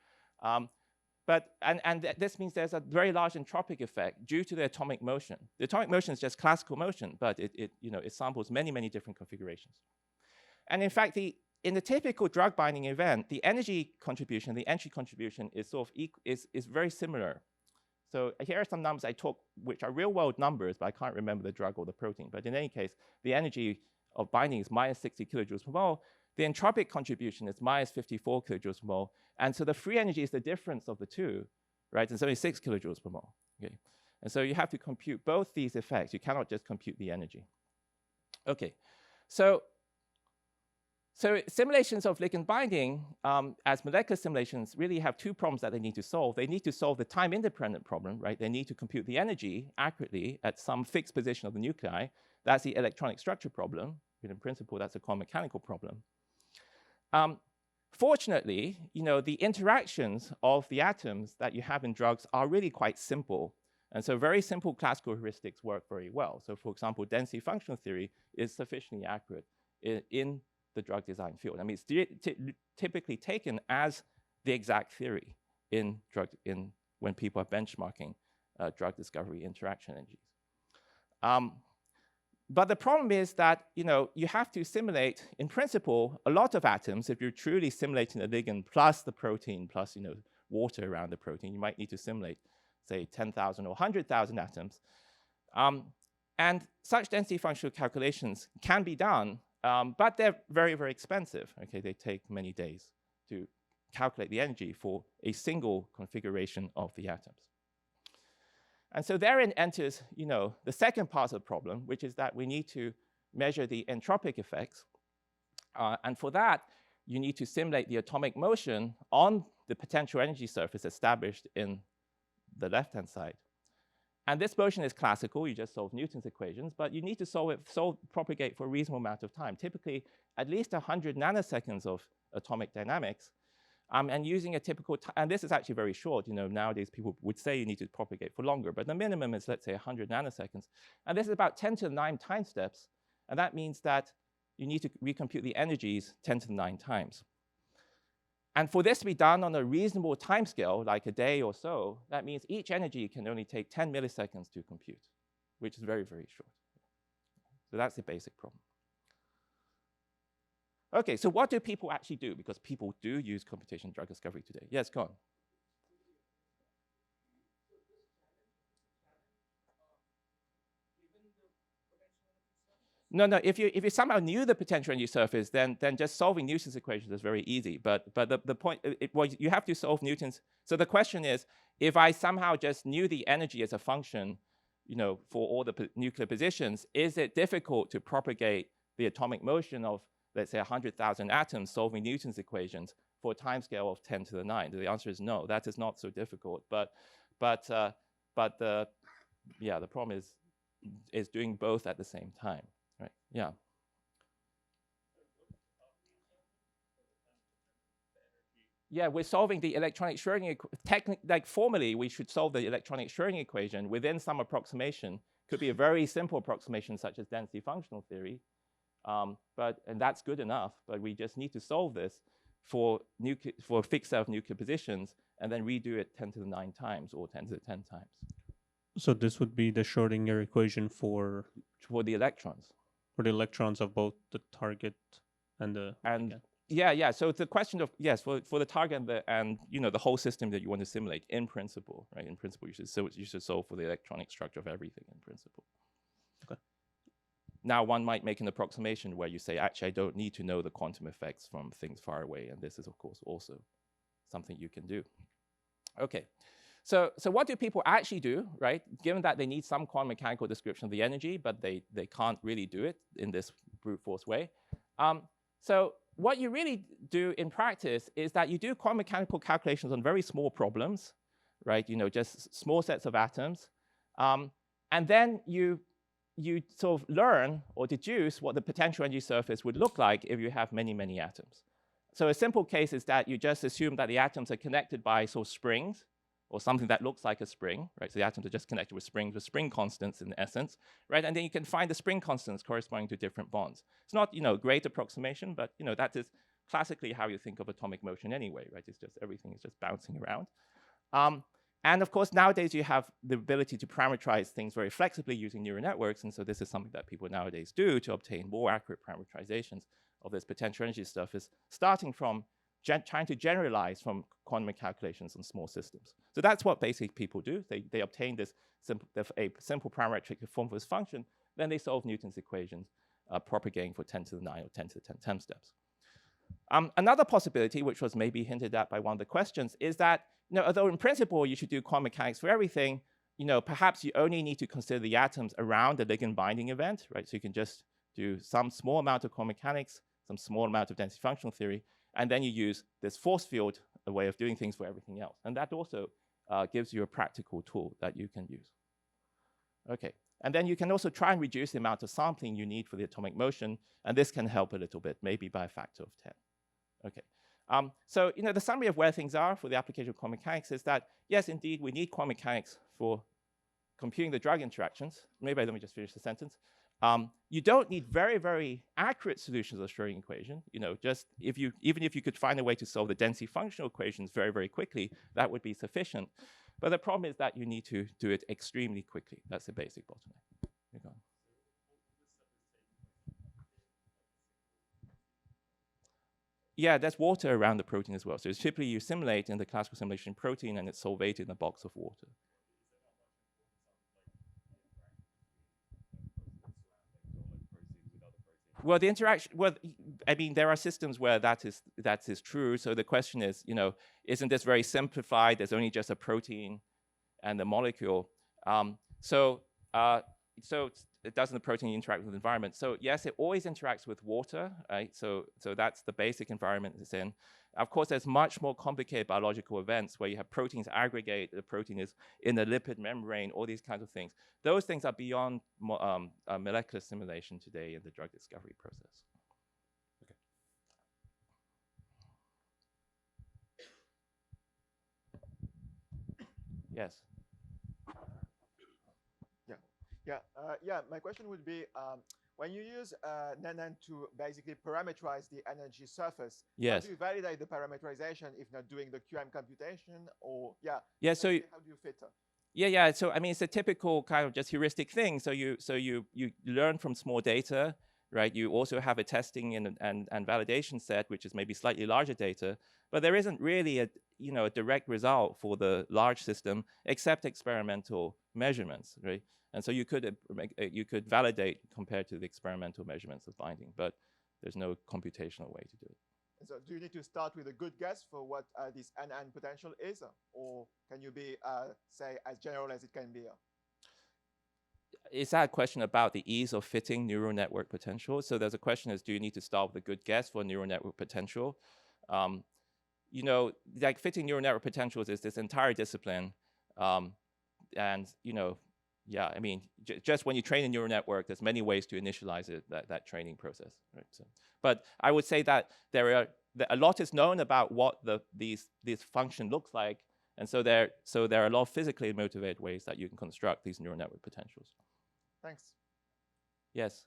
A: This means there's a very large entropic effect due to the atomic motion. The atomic motion is just classical motion, but it samples many, many different configurations. And in fact, in the typical drug binding event, the energy contribution, the entry contribution is is very similar. So here are some numbers I took, which are real world numbers, but I can't remember the drug or the protein. But in any case, the energy of binding is minus 60 kilojoules per mole. The entropic contribution is minus 54 kilojoules per mole. And so the free energy is the difference of the two, right? It's only 6 kilojoules per mole. Okay. And so you have to compute both these effects. You cannot just compute the energy. Okay. So simulations of ligand binding, as molecular simulations, really have two problems that they need to solve. They need to solve the time-independent problem, right? They need to compute the energy accurately at some fixed position of the nuclei. That's the electronic structure problem. In principle, that's a quantum mechanical problem. Fortunately, the interactions of the atoms that you have in drugs are really quite simple. And so very simple classical heuristics work very well. So for example, density functional theory is sufficiently accurate in the drug design field. I mean, it's typically taken as the exact theory when people are benchmarking drug discovery interaction energies. But the problem is that you have to simulate, in principle, a lot of atoms. If you're truly simulating the ligand plus the protein plus water around the protein, you might need to simulate, say, 10,000 or 100,000 atoms. And such density functional calculations can be done, but they're very, very expensive. Okay, they take many days to calculate the energy for a single configuration of the atoms. And so therein enters, the second part of the problem, which is that we need to measure the entropic effects. And for that, you need to simulate the atomic motion on the potential energy surface established in the left-hand side. And this motion is classical. You just solve Newton's equations, but you need to propagate for a reasonable amount of time, typically at least 100 nanoseconds of atomic dynamics. And using a typical, and this is actually very short. Nowadays people would say you need to propagate for longer, but the minimum is, let's say, 100 nanoseconds. And this is about 10 to the 9 time steps. And that means that you need to recompute the energies 10 to the 9 times. And for this to be done on a reasonable time scale, like a day or so, that means each energy can only take 10 milliseconds to compute, which is very, very short. So that's the basic problem. Okay, so what do people actually do? Because people do use computational drug discovery today. Yes, go on. No. If you somehow knew the potential energy surface, then just solving Newton's equations is very easy. But the point, well, you have to solve Newton's. So the question is, if I somehow just knew the energy as a function, for all the nuclear positions, is it difficult to propagate the atomic motion of, let's say, 100,000 atoms solving Newton's equations for a timescale of 10 to the 9? The answer is no. That is not so difficult. But the problem is doing both at the same time. Right. Yeah. Yeah, we're solving the electronic Schrödinger like formally, we should solve the electronic Schrödinger equation within some approximation. Could be a very simple approximation such as density functional theory, and that's good enough. But we just need to solve this for a fixed set of nuclear positions, and then redo it 10 to the 9 times or 10 to the 10 times.
E: So this would be the Schrödinger equation for
A: the electrons.
E: For the electrons of both the target and the
A: yeah. So it's a question of, yes, for the target and the whole system that you want to simulate in principle, right? In principle, you should solve for the electronic structure of everything in principle.
E: Okay.
A: Now one might make an approximation where you say, actually, I don't need to know the quantum effects from things far away, and this is of course also something you can do. Okay. So what do people actually do, right? Given that they need some quantum mechanical description of the energy, but they can't really do it in this brute force way. So what you really do in practice is that you do quantum mechanical calculations on very small problems, right? Just small sets of atoms. And then you sort of learn or deduce what the potential energy surface would look like if you have many, many atoms. So a simple case is that you just assume that the atoms are connected by sort of springs, or something that looks like a spring, right? So the atoms are just connected with springs, with spring constants in essence, right? And then you can find the spring constants corresponding to different bonds. It's not, great approximation, but that is classically how you think of atomic motion anyway, right? It's just everything is just bouncing around. And of course, nowadays you have the ability to parameterize things very flexibly using neural networks, and so this is something that people nowadays do to obtain more accurate parameterizations of this potential energy surface, starting from trying to generalize from quantum calculations on small systems. So that's what basically people do. They obtain this a simple parametric form for this function, then they solve Newton's equations, propagating for 10 to the 9 or 10 to the 10 steps. Another possibility, which was maybe hinted at by one of the questions, is that although in principle you should do quantum mechanics for everything, perhaps you only need to consider the atoms around the ligand binding event, right? So you can just do some small amount of quantum mechanics, some small amount of density functional theory, and then you use this force field, a way of doing things for everything else. And that also gives you a practical tool that you can use. Okay, and then you can also try and reduce the amount of sampling you need for the atomic motion, and this can help a little bit, maybe by a factor of 10. Okay, so the summary of where things are for the application of quantum mechanics is that, yes, indeed, we need quantum mechanics for computing the drug interactions. Maybe let me just finish the sentence. You don't need very, very accurate solutions of the Schrödinger equation. Just even if you could find a way to solve the density functional equations very, very quickly, that would be sufficient. But the problem is that you need to do it extremely quickly. That's the basic bottleneck. You're gone. Yeah, there's water around the protein as well. So it's typically you simulate in the classical simulation protein, and it's solvated in a box of water. Well, the interaction. Well, I mean, there are systems where that is true. So the question is, isn't this very simplified? There's only just a protein and the molecule. So doesn't the protein interact with the environment? So yes, it always interacts with water, right? So that's the basic environment it's in. Of course, there's much more complicated biological events where you have proteins aggregate, the protein is in the lipid membrane, all these kinds of things. Those things are beyond molecular simulation today in the drug discovery process. Okay. Yes.
F: Yeah. My question would be, when you use NaN to basically parameterize the energy surface,
A: yes,
F: how do you validate the parameterization if not doing the QM computation? Or
A: so
F: how do you filter?
A: Yeah. So I mean, it's a typical kind of just heuristic thing. So you learn from small data, right? You also have a testing and validation set, which is maybe slightly larger data, but there isn't really a a direct result for the large system except experimental measurements, right? And so you could validate compared to the experimental measurements of binding, but there's no computational way to do it.
F: So do you need to start with a good guess for what this NN potential is, or can you be, say, as general as it can be?
A: Is that a question about the ease of fitting neural network potential? So there's a question is, do you need to start with a good guess for neural network potential? Like fitting neural network potentials is this entire discipline. And, yeah, I mean, just when you train a neural network, there's many ways to initialize it, that training process, right? So, but I would say that a lot is known about what this function looks like, and so there are a lot of physically motivated ways that you can construct these neural network potentials.
F: Thanks.
A: Yes.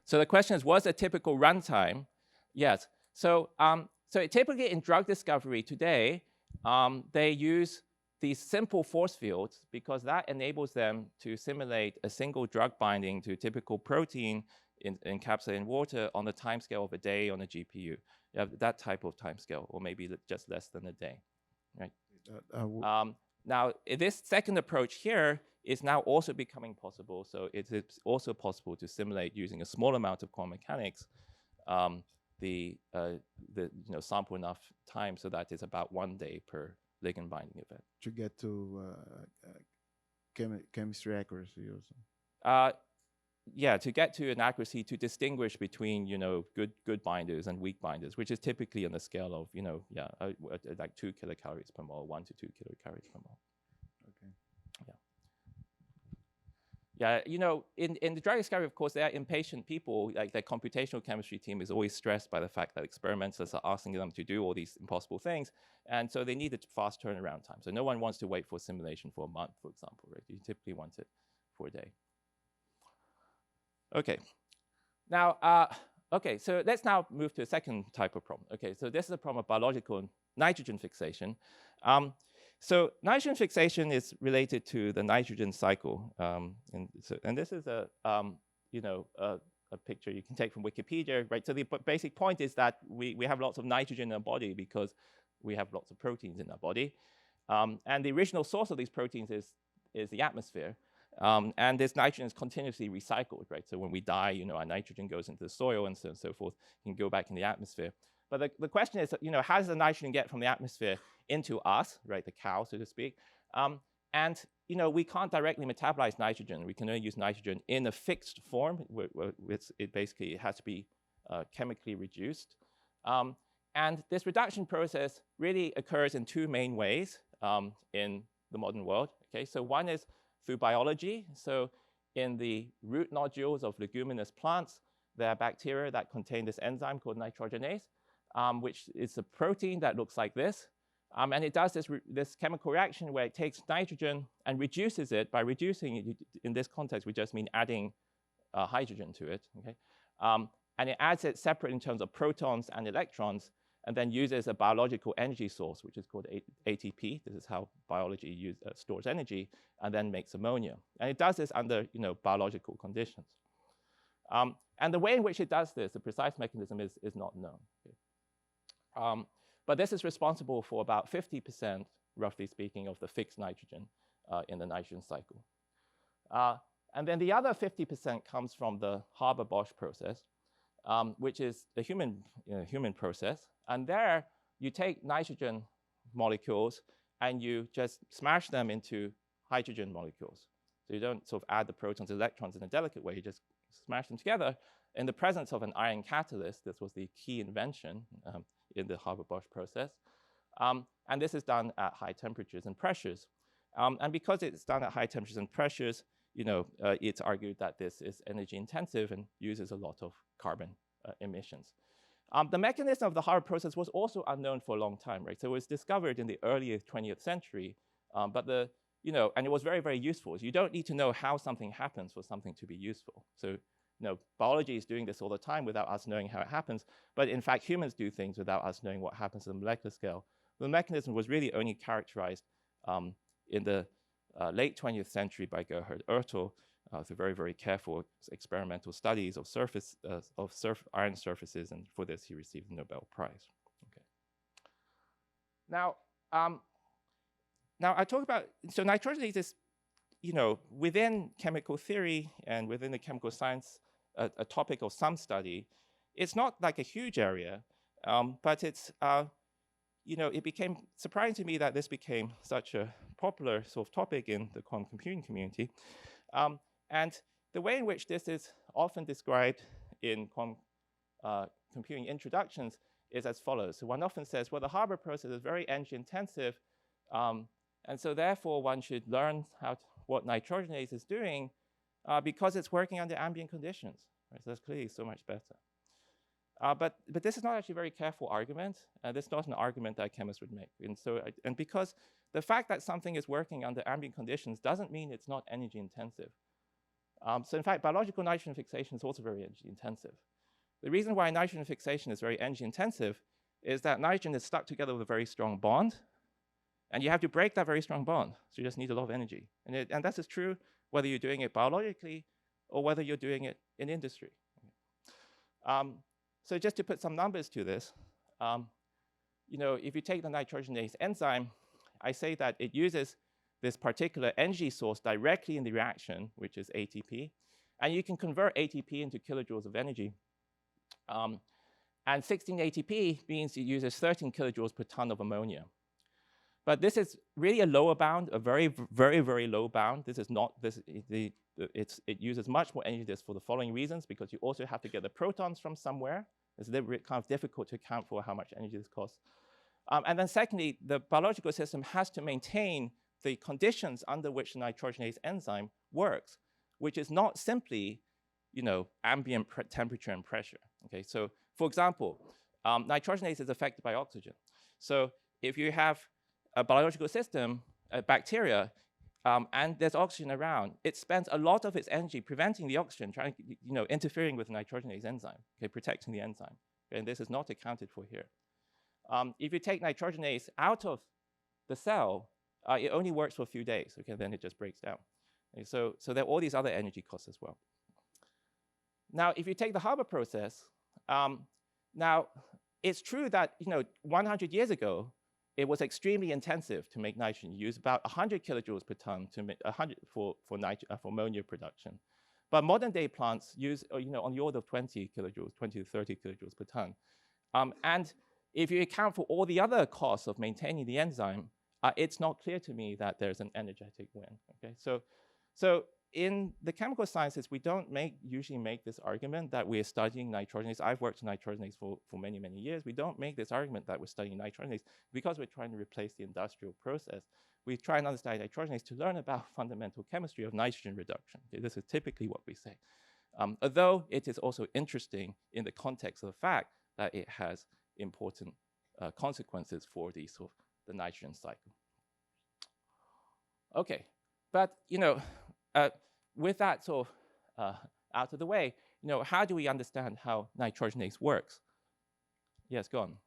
A: So the question is, what's a typical runtime? Yes. So so typically in drug discovery today, they use these simple force fields because that enables them to simulate a single drug binding to a typical protein encapsulated in water on the timescale of a day on a GPU. You have that type of timescale, or maybe just less than a day, right? Now, this second approach here is now also becoming possible. So it is also possible to simulate using a small amount of quantum mechanics sample enough time so that it's about 1 day per ligand binding event.
D: To get to chemistry accuracy also.
A: Yeah, to get to an accuracy to distinguish between good binders and weak binders, which is typically on the scale of like 2 kilocalories per mole, 1 to 2 kilocalories per mole.
D: Okay.
A: Yeah, in the drug discovery, of course, they are impatient people. Like the computational chemistry team is always stressed by the fact that experimenters are asking them to do all these impossible things, and so they need a fast turnaround time. So no one wants to wait for simulation for a month, for example, right? You typically want it for a day. Okay. Now, so let's now move to a second type of problem. Okay, so this is a problem of biological nitrogen fixation. So nitrogen fixation is related to the nitrogen cycle, and this is a picture you can take from Wikipedia, right? So the basic point is that we have lots of nitrogen in our body because we have lots of proteins in our body, and the original source of these proteins is the atmosphere, and this nitrogen is continuously recycled, right? So when we die, our nitrogen goes into the soil and so on and so forth, can go back in the atmosphere. But the question is, how does the nitrogen get from the atmosphere into us, right, the cow, so to speak? And we can't directly metabolize nitrogen. We can only use nitrogen in a fixed form. It basically has to be chemically reduced. And this reduction process really occurs in two main ways in the modern world. Okay, so one is through biology. So in the root nodules of leguminous plants, there are bacteria that contain this enzyme called nitrogenase, which is a protein that looks like this. And it does this chemical reaction where it takes nitrogen and reduces it. By reducing it, in this context, we just mean adding hydrogen to it. Okay? And it adds it separate in terms of protons and electrons, and then uses a biological energy source, which is called ATP. This is how biology stores energy, and then makes ammonia. And it does this under biological conditions. And the way in which it does this, the precise mechanism is not known. Okay? But this is responsible for about 50%, roughly speaking, of the fixed nitrogen in the nitrogen cycle. And then the other 50% comes from the Haber-Bosch process, which is a human process. And there, you take nitrogen molecules and you just smash them into hydrogen molecules. So you don't sort of add the protons and electrons in a delicate way. You just smash them together in the presence of an iron catalyst. This was the key invention in the Haber-Bosch process. And this is done at high temperatures and pressures. And because it's done at high temperatures and pressures, it's argued that this is energy intensive and uses a lot of carbon emissions. The mechanism of the Haber process was also unknown for a long time, right? So it was discovered in the early 20th century, and it was very, very useful. So you don't need to know how something happens for something to be useful. So biology is doing this all the time without us knowing how it happens. But in fact, humans do things without us knowing what happens at the molecular scale. The mechanism was really only characterized in the late 20th century by Gerhard Ertl through very, very careful experimental studies of iron surfaces, and for this he received the Nobel Prize. Okay. Now, now I talk about, so nitrogenase is, within chemical theory and within the chemical science, a topic of some study. It's not like a huge area, but it's, it became surprising to me that this became such a popular sort of topic in the quantum computing community. And the way in which this is often described in quantum computing introductions is as follows. So one often says, well, the Haber process is very energy intensive, and so therefore one should learn what nitrogenase is doing because it's working under ambient conditions. Right? So that's clearly so much better. But this is not actually a very careful argument. This is not an argument that chemists would make. And because the fact that something is working under ambient conditions doesn't mean it's not energy intensive. So in fact, biological nitrogen fixation is also very energy intensive. The reason why nitrogen fixation is very energy intensive is that nitrogen is stuck together with a very strong bond, and you have to break that very strong bond. So you just need a lot of energy. And that is true whether you're doing it biologically or whether you're doing it in industry. So just to put some numbers to this, if you take the nitrogenase enzyme, I say that it uses this particular energy source directly in the reaction, which is ATP. And you can convert ATP into kilojoules of energy. And 16 ATP means it uses 13 kilojoules per ton of ammonia. But this is really a lower bound, a very, very, very low bound. This is not, it uses much more energy just for the following reasons, because you also have to get the protons from somewhere. It's kind of difficult to account for how much energy this costs. And then secondly, the biological system has to maintain the conditions under which the nitrogenase enzyme works, which is not simply, ambient temperature and pressure. Okay, so for example, nitrogenase is affected by oxygen. So if you have a biological system, a bacteria, and there's oxygen around, it spends a lot of its energy preventing the oxygen, trying to, interfering with the nitrogenase enzyme, okay, protecting the enzyme. Okay, and this is not accounted for here. If you take nitrogenase out of the cell, it only works for a few days. Okay, then it just breaks down. Okay, so there are all these other energy costs as well. Now, if you take the Haber process, now it's true that 100 years ago, it was extremely intensive to make nitrogen. You use about 100 kilojoules per ton to make 100 for ammonia production. But modern day plants use on the order of 20 kilojoules, 20 to 30 kilojoules per ton. And if you account for all the other costs of maintaining the enzyme, it's not clear to me that there's an energetic win. Okay, so in the chemical sciences, we don't usually make this argument that we're studying nitrogenase. I've worked in nitrogenase for many, many years. We don't make this argument that we're studying nitrogenase because we're trying to replace the industrial process. We try and understand nitrogenase to learn about fundamental chemistry of nitrogen reduction. Okay, this is typically what we say. Although it is also interesting in the context of the fact that it has important consequences for the nitrogen cycle. Okay, but with that out of the way, how do we understand how nitrogenase works? Yes, go on.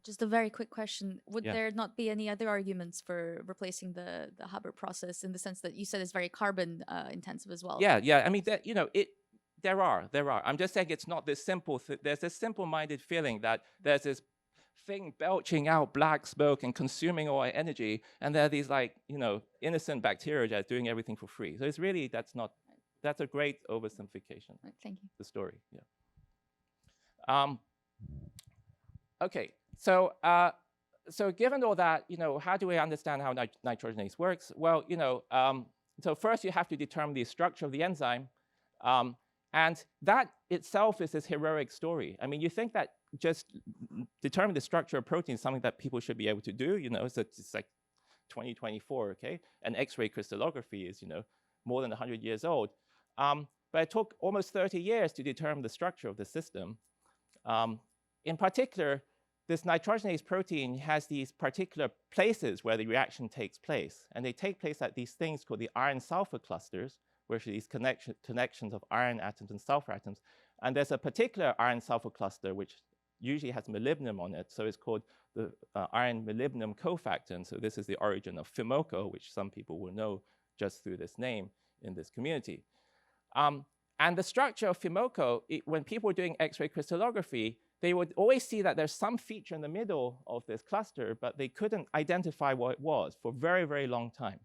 G: Just a very quick question. Would
A: Yeah.
G: there not be any other arguments for replacing the Haber process in the sense that you said it's very carbon intensive as well?
A: Yeah. I mean, there are. I'm just saying it's not this simple. There's this simple-minded feeling that there's this thing belching out black smoke and consuming all our energy, and there are these innocent bacteria that are doing everything for free. So it's really that's a great oversimplification.
G: Right, thank you.
A: The story, yeah. Okay, so given all that, how do we understand how nitrogenase works? Well, so first you have to determine the structure of the enzyme, and that itself is this heroic story. I mean, you think that just determine the structure of protein is something that people should be able to do, it's like 2024, okay? And X-ray crystallography is, more than 100 years old. But it took almost 30 years to determine the structure of the system. In particular, this nitrogenase protein has these particular places where the reaction takes place. And they take place at these things called the iron-sulfur clusters, which are these connections of iron atoms and sulfur atoms. And there's a particular iron-sulfur cluster which usually has molybdenum on it, so it's called the iron molybdenum cofactor. And so this is the origin of FeMoCo, which some people will know just through this name in this community. And the structure of FeMoCo, when people were doing X-ray crystallography, they would always see that there's some feature in the middle of this cluster, but they couldn't identify what it was for a very, very long time.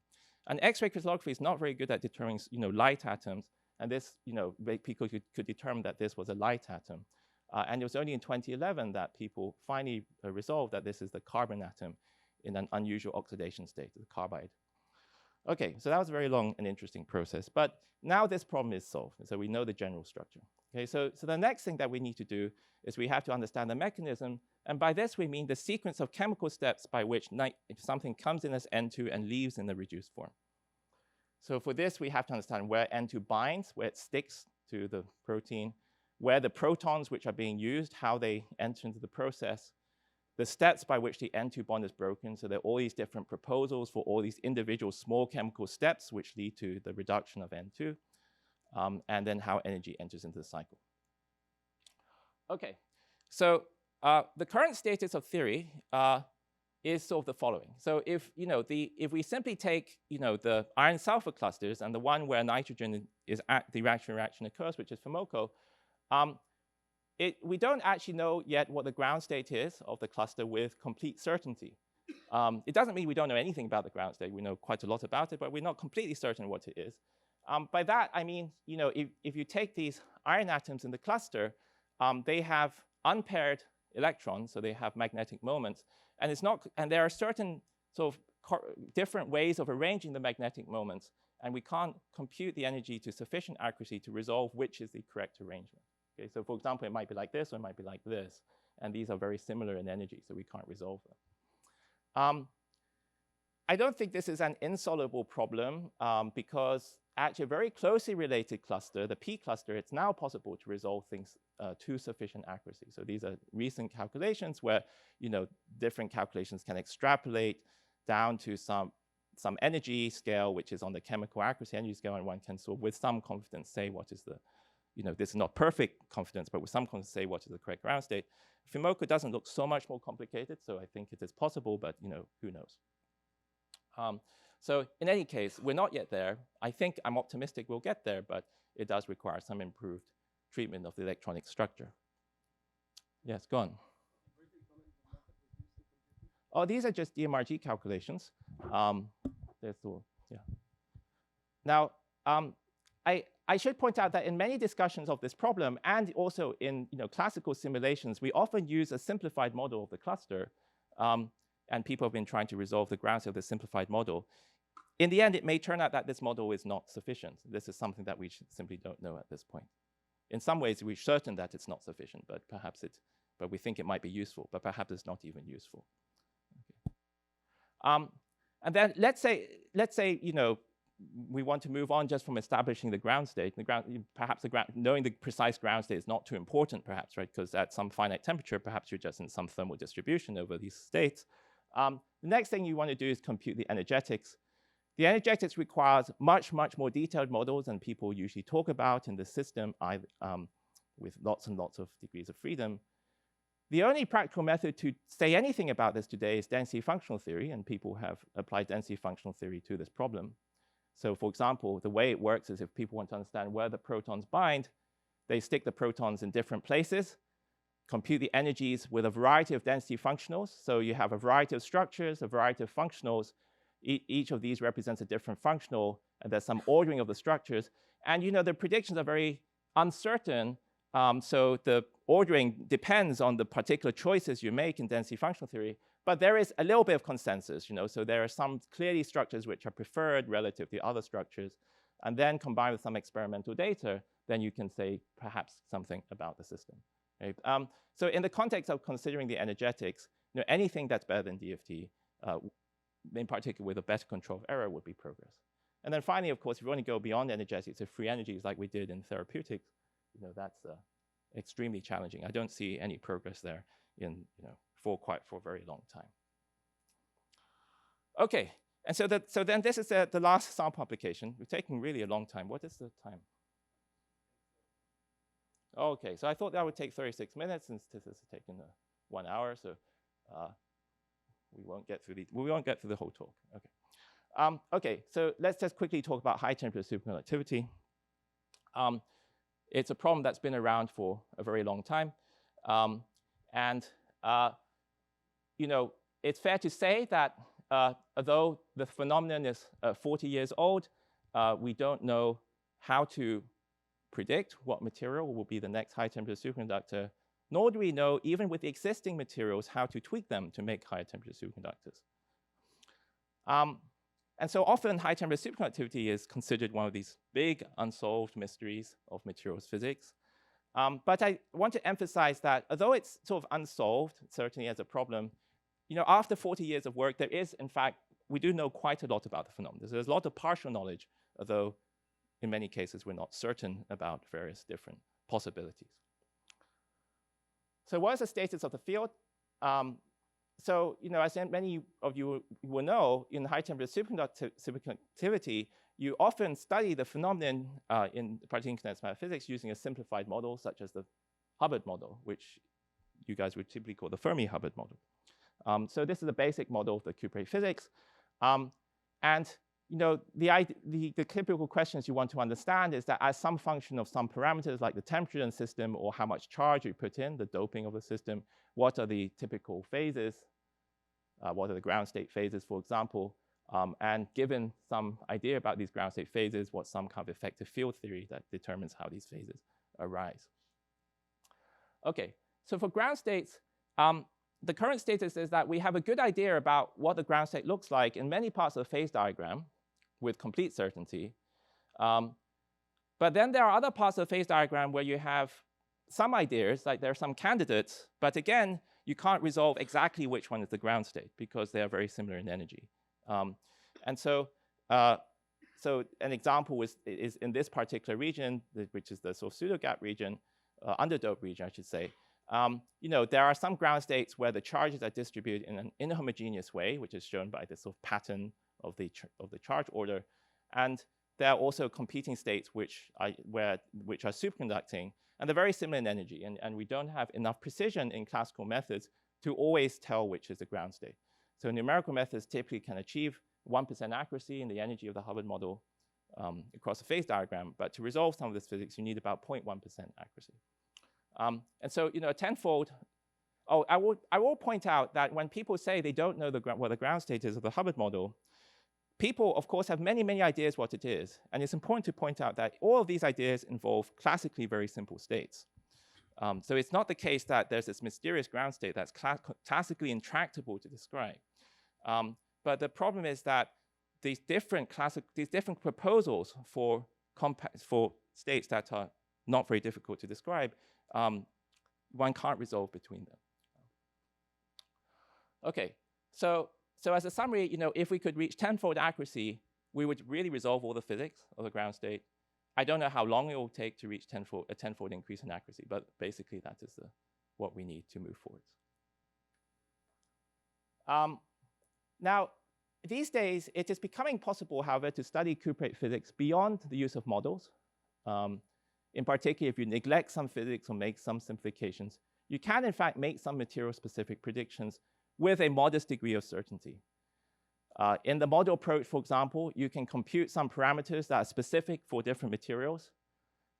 A: And X-ray crystallography is not very good at determining, light atoms. And this, people could determine that this was a light atom. And it was only in 2011 that people finally resolved that this is the carbon atom in an unusual oxidation state, the carbide. Okay, so that was a very long and interesting process. But now this problem is solved. So we know the general structure. Okay, so the next thing that we need to do is we have to understand the mechanism. And by this, we mean the sequence of chemical steps by which something comes in as N2 and leaves in the reduced form. So for this, we have to understand where N2 binds, where it sticks to the protein, where the protons which are being used, how they enter into the process, the steps by which the N2 bond is broken. So there are all these different proposals for all these individual small chemical steps which lead to the reduction of N2, and then how energy enters into the cycle. Okay, so the current status of theory is sort of the following. So if we simply take the iron sulfur clusters and the one where nitrogen is at the reaction occurs, which is FeMoCo, we don't actually know yet what the ground state is of the cluster with complete certainty. It doesn't mean we don't know anything about the ground state. We know quite a lot about it, but we're not completely certain what it is. By that, I mean, if you take these iron atoms in the cluster, they have unpaired electrons, so they have magnetic moments, and there are certain sort of different ways of arranging the magnetic moments, and we can't compute the energy to sufficient accuracy to resolve which is the correct arrangement. Okay, so for example, it might be like this or it might be like this, and these are very similar in energy, so we can't resolve them. I don't think this is an insoluble problem because actually a very closely related cluster, the P cluster, it's now possible to resolve things to sufficient accuracy. So these are recent calculations where different calculations can extrapolate down to some energy scale, which is on the chemical accuracy energy scale, and one can sort of with some confidence say what is the, this is not perfect confidence, but with some confidence say what is the correct ground state. FeMoCo doesn't look so much more complicated, so I think it is possible, but who knows? So in any case, we're not yet there. I think I'm optimistic we'll get there, but it does require some improved treatment of the electronic structure. Yes, go on. Oh, these are just DMRG calculations. Yeah. Now, I should point out that in many discussions of this problem, and also in classical simulations, we often use a simplified model of the cluster. And people have been trying to resolve the ground state of the simplified model. In the end, it may turn out that this model is not sufficient. This is something that we simply don't know at this point. In some ways, we're certain that it's not sufficient, but we think it might be useful, but perhaps it's not even useful. Okay. And then let's say we want to move on just from establishing the ground state. Knowing the precise ground state is not too important, perhaps, right? Because at some finite temperature, perhaps you're just in some thermal distribution over these states. The next thing you want to do is compute the energetics. The energetics requires much, much more detailed models than people usually talk about in the system with lots and lots of degrees of freedom. The only practical method to say anything about this today is density functional theory, and people have applied density functional theory to this problem. So for example, the way it works is if people want to understand where the protons bind, they stick the protons in different places, compute the energies with a variety of density functionals. So you have a variety of structures, a variety of functionals. Each of these represents a different functional, and there's some ordering of the structures. And the predictions are very uncertain. So the ordering depends on the particular choices you make in density functional theory. But there is a little bit of consensus, So there are some clearly structures which are preferred relative to other structures. And then combined with some experimental data, then you can say perhaps something about the system. Right? So in the context of considering the energetics, anything that's better than DFT, in particular with a better control of error, would be progress. And then finally, of course, if you want to go beyond energetics to free energies like we did in therapeutics, that's extremely challenging. I don't see any progress there for a very long time. Okay, and so then this is the last sample application. We're taking really a long time. What is the time? Okay, so I thought that would take 36 minutes, and this has taken 1 hour, so we won't get through the whole talk. Okay. Okay, so let's just quickly talk about high temperature superconductivity. It's a problem that's been around for a very long time, you know, it's fair to say that although the phenomenon is 40 years old, we don't know how to predict what material will be the next high temperature superconductor, nor do we know, even with the existing materials, how to tweak them to make higher temperature superconductors. And so often high temperature superconductivity is considered one of these big unsolved mysteries of materials physics. But I want to emphasize that although it's sort of unsolved, certainly as a problem, you know, after 40 years of work, there is, in fact, we do know quite a lot about the phenomenon. There's a lot of partial knowledge, although in many cases, we're not certain about various different possibilities. So what is the status of the field? So, you know, as many of you will know, in high temperature superconductivity, you often study the phenomenon in particular condensed matter physics using a simplified model, such as the Hubbard model, which you guys would typically call the Fermi-Hubbard model. So this is a basic model of the cuprate physics. And you know, the typical questions you want to understand is that as some function of some parameters like the temperature in the system or how much charge you put in, the doping of the system, what are the typical phases? What are the ground state phases, for example? And given some idea about these ground state phases, what's some kind of effective field theory that determines how these phases arise? Okay, so for ground states, the current status is that we have a good idea about what the ground state looks like in many parts of the phase diagram with complete certainty. But then there are other parts of the phase diagram where you have some ideas, like there are some candidates, but again, you can't resolve exactly which one is the ground state because they are very similar in energy. And so an example is in this particular region, which is the sort of pseudo-gap region, underdoped region, I should say. You know, there are some ground states where the charges are distributed in an inhomogeneous way, which is shown by this sort of pattern of the charge order. And there are also competing states which are superconducting, and they're very similar in energy. And we don't have enough precision in classical methods to always tell which is the ground state. So numerical methods typically can achieve 1% accuracy in the energy of the Hubbard model across the phase diagram. But to resolve some of this physics, you need about 0.1% accuracy. And so, you know, a tenfold. Oh, I will point out that when people say they don't know what the ground state is of the Hubbard model, people, of course, have many, many ideas what it is. And it's important to point out that all of these ideas involve classically very simple states. So it's not the case that there's this mysterious ground state that's classically intractable to describe. But the problem is that these different proposals for states that are not very difficult to describe, one can't resolve between them. Okay, so as a summary, you know, if we could reach tenfold accuracy, we would really resolve all the physics of the ground state. I don't know how long it will take to reach a tenfold increase in accuracy, but basically that is what we need to move forwards. Now, these days, it is becoming possible, however, to study cuprate physics beyond the use of models. In particular, if you neglect some physics or make some simplifications, you can, in fact, make some material-specific predictions with a modest degree of certainty. In the model approach, for example, you can compute some parameters that are specific for different materials.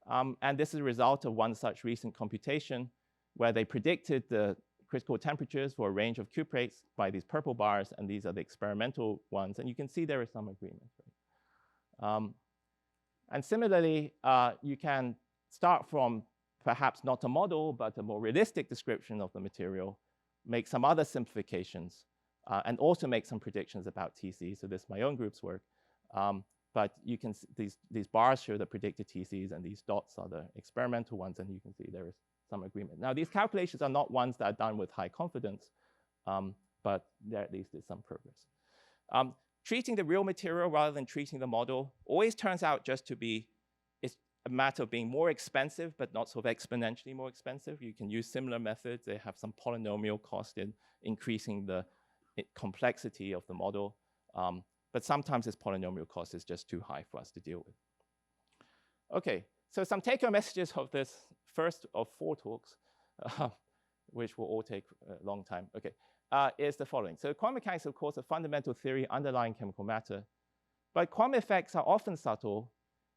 A: And this is a result of one such recent computation where they predicted the critical temperatures for a range of cuprates by these purple bars, and these are the experimental ones. And you can see there is some agreement. Right? And similarly, you can start from perhaps not a model, but a more realistic description of the material, make some other simplifications, and also make some predictions about TC. So this is my own group's work. But you can see these bars show the predicted TCs, and these dots are the experimental ones, and you can see there is some agreement. Now, these calculations are not ones that are done with high confidence, but there at least is some progress. Treating the real material rather than treating the model always turns out just to be a matter of being more expensive, but not sort of exponentially more expensive. You can use similar methods. They have some polynomial cost in increasing the complexity of the model. But sometimes this polynomial cost is just too high for us to deal with. OK, so some take-home messages of this first of 4 talks, which will all take a long time, okay, is the following. So quantum mechanics, of course, a fundamental theory underlying chemical matter. But quantum effects are often subtle,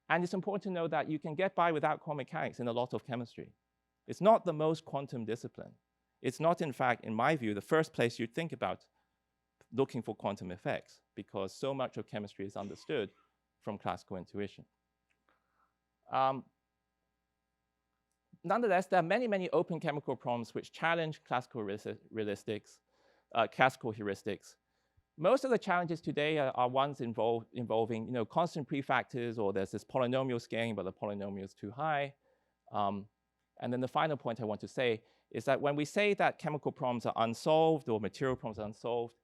A: and it's important to know that you can get by without quantum mechanics in a lot of chemistry. It's not the most quantum discipline. It's not, in fact, in my view, the first place you'd think about looking for quantum effects, because so much of chemistry is understood from classical intuition. Nonetheless, there are many, many open chemical problems which challenge classical heuristics. Most of the challenges today are ones involving constant prefactors, or there's this polynomial scaling, but the polynomial is too high. And then the final point I want to say is that when we say that chemical problems are unsolved or material problems are unsolved,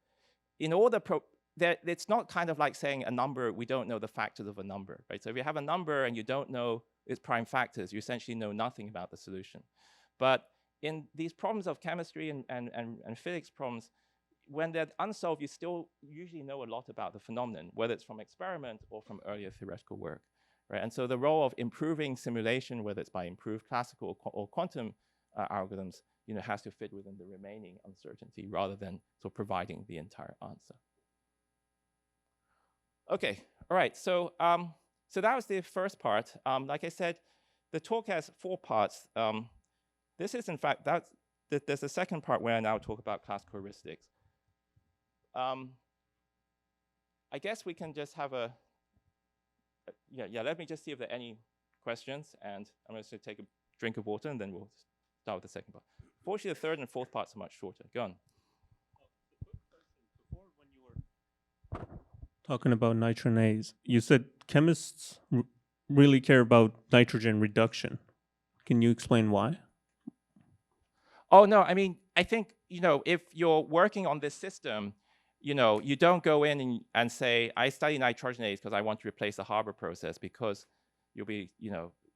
A: it's not kind of like saying a number, we don't know the factors of a number, right? So if you have a number and you don't know its prime factors, you essentially know nothing about the solution. But in these problems of chemistry and physics problems, when they're unsolved, you still usually know a lot about the phenomenon, whether it's from experiment or from earlier theoretical work, right? And so the role of improving simulation, whether it's by improved classical or quantum algorithms, has to fit within the remaining uncertainty rather than sort of providing the entire answer. Okay, all right, so that was the first part. Like I said, the talk has 4 parts. This is, in fact, there's a second part where I now talk about classical heuristics. I guess we can just have let me just see if there are any questions, and I'm just going to take a drink of water, and then we'll start with the second part. Fortunately, the third and fourth parts are much shorter. Go on.
E: Before, when you were talking about nitronase, you said chemists really care about nitrogen reduction. Can you explain why?
A: Oh, no, I mean, I think, if you're working on this system, you don't go in and say, I study nitrogenase because I want to replace the Haber process, because you'll be,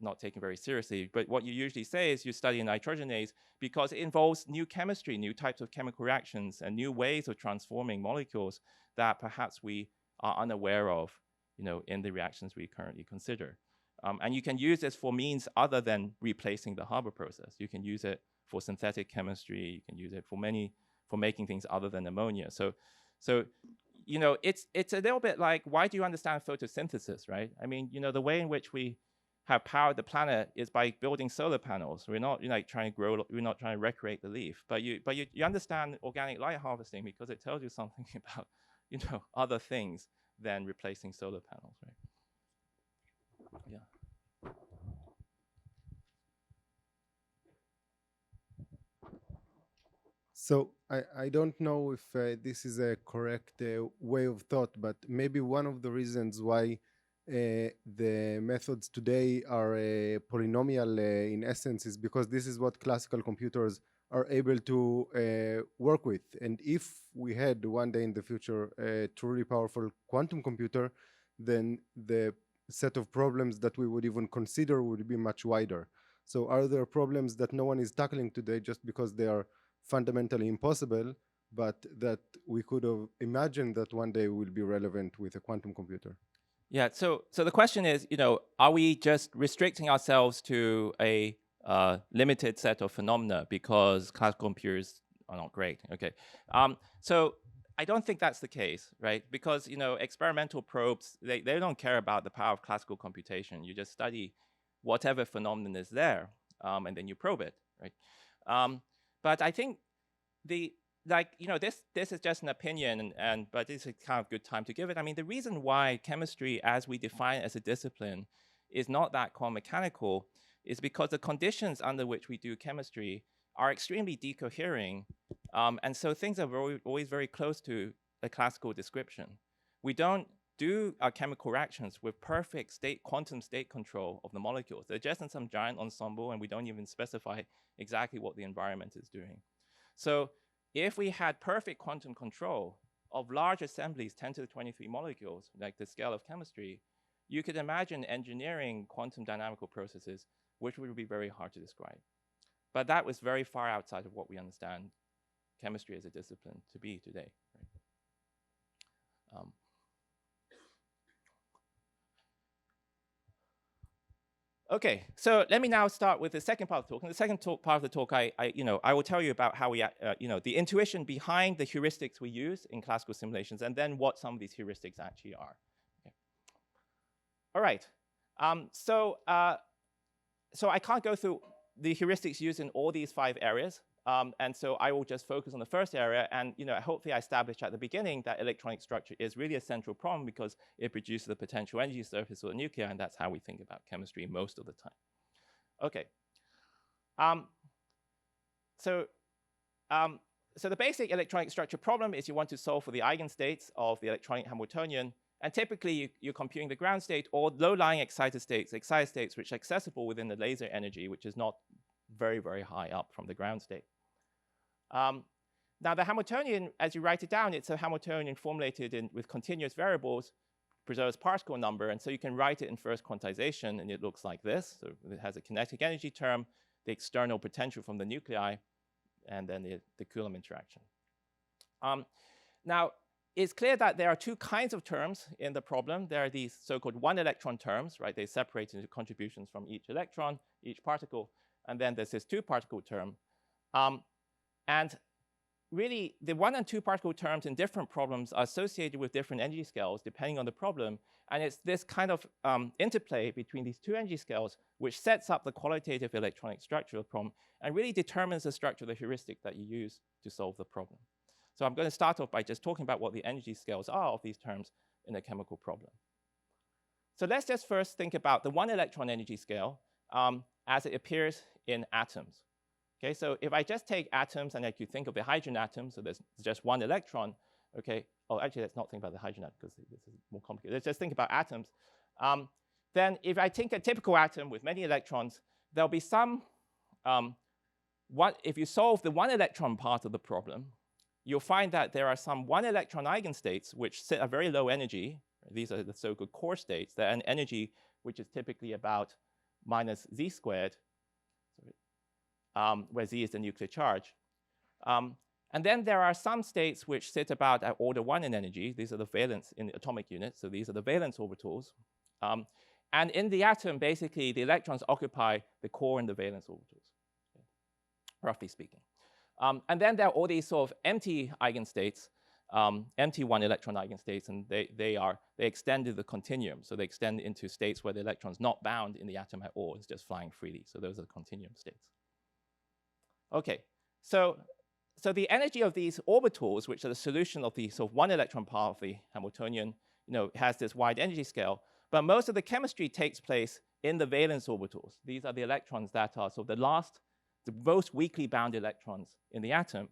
A: not taken very seriously. But what you usually say is you study nitrogenase because it involves new chemistry, new types of chemical reactions, and new ways of transforming molecules that perhaps we are unaware of, in the reactions we currently consider. And you can use this for means other than replacing the Haber process. You can use it for synthetic chemistry. You can use it for making things other than ammonia. So it's a little bit like, why do you understand photosynthesis, right? I mean, the way in which we have powered the planet is by building solar panels. We're not trying to grow. We're not trying to recreate the leaf. But you understand organic light harvesting because it tells you something about other things than replacing solar panels, right? Yeah.
H: So I don't know if this is a correct way of thought, but maybe one of the reasons why the methods today are polynomial in essence is because this is what classical computers are able to work with. And if we had one day in the future a truly powerful quantum computer, then the set of problems that we would even consider would be much wider. So are there problems that no one is tackling today just because they are fundamentally impossible, but that we could have imagined that one day will be relevant with a quantum computer?
A: Yeah, so the question is, are we just restricting ourselves to a limited set of phenomena because classical computers are not great? Okay, so I don't think that's the case, right? Because experimental probes, they don't care about the power of classical computation. You just study whatever phenomenon is there, and then you probe it, right? But I think this is just an opinion, but it's a kind of good time to give it. I mean, the reason why chemistry, as we define it as a discipline, is not that quantum mechanical is because the conditions under which we do chemistry are extremely decohering, and so things are always very close to a classical description. We don't do our chemical reactions with perfect quantum state control of the molecules. They're just in some giant ensemble, and we don't even specify exactly what the environment is doing. So if we had perfect quantum control of large assemblies, 10 to the 23 molecules, like the scale of chemistry, you could imagine engineering quantum dynamical processes, which would be very hard to describe. But that was very far outside of what we understand chemistry as a discipline to be today. Right? Okay, so let me now start with the second part of the talk. In the second part of the talk, I will tell you about how we, the intuition behind the heuristics we use in classical simulations, and then what some of these heuristics actually are. Okay. All right. So I can't go through the heuristics used in all these 5 areas. And so I will just focus on the first area, and hopefully I established at the beginning that electronic structure is really a central problem because it produces the potential energy surface of the nuclei, and that's how we think about chemistry most of the time. Okay. So the basic electronic structure problem is you want to solve for the eigenstates of the electronic Hamiltonian, and typically you're computing the ground state or low-lying excited states which are accessible within the laser energy, which is not very, very high up from the ground state. Now the Hamiltonian, as you write it down, it's a Hamiltonian formulated with continuous variables, preserves particle number, and so you can write it in first quantization, and it looks like this. So it has a kinetic energy term, the external potential from the nuclei, and then the Coulomb interaction. Now, it's clear that there are 2 kinds of terms in the problem. There are these so-called one-electron terms, right? They separate into contributions from each electron, each particle, and then there's this 2-particle term. And really, the 1 and 2 particle terms in different problems are associated with different energy scales depending on the problem. And it's this kind of interplay between these 2 energy scales which sets up the qualitative electronic structure of the problem and really determines the structure of the heuristic that you use to solve the problem. So I'm going to start off by just talking about what the energy scales are of these terms in a chemical problem. So let's just first think about the 1-electron energy scale as it appears in atoms. Okay, so if I just take atoms and you think of the hydrogen atom, so there's just 1 electron, okay, oh, actually, let's not think about the hydrogen atom because this is more complicated. Let's just think about atoms. Then if I take a typical atom with many electrons, there'll be some, if you solve the 1-electron part of the problem, you'll find that there are some 1-electron eigenstates which sit at very low energy. These are the so-called core states. They're an energy which is typically about minus z squared, where z is the nuclear charge. And then there are some states which sit about at order 1 in energy. These are the valence in the atomic units. So these are the valence orbitals. And in the atom, basically, the electrons occupy the core and the valence orbitals, okay, roughly speaking. And then there are all these sort of empty eigenstates, empty 1-electron eigenstates, and they extend to the continuum. So they extend into states where the electron's not bound in the atom at all. It's just flying freely. So those are the continuum states. Okay, so the energy of these orbitals, which are the solution of the sort of 1-electron part of the Hamiltonian, has this wide energy scale. But most of the chemistry takes place in the valence orbitals. These are the electrons that are sort of the most weakly bound electrons in the atom.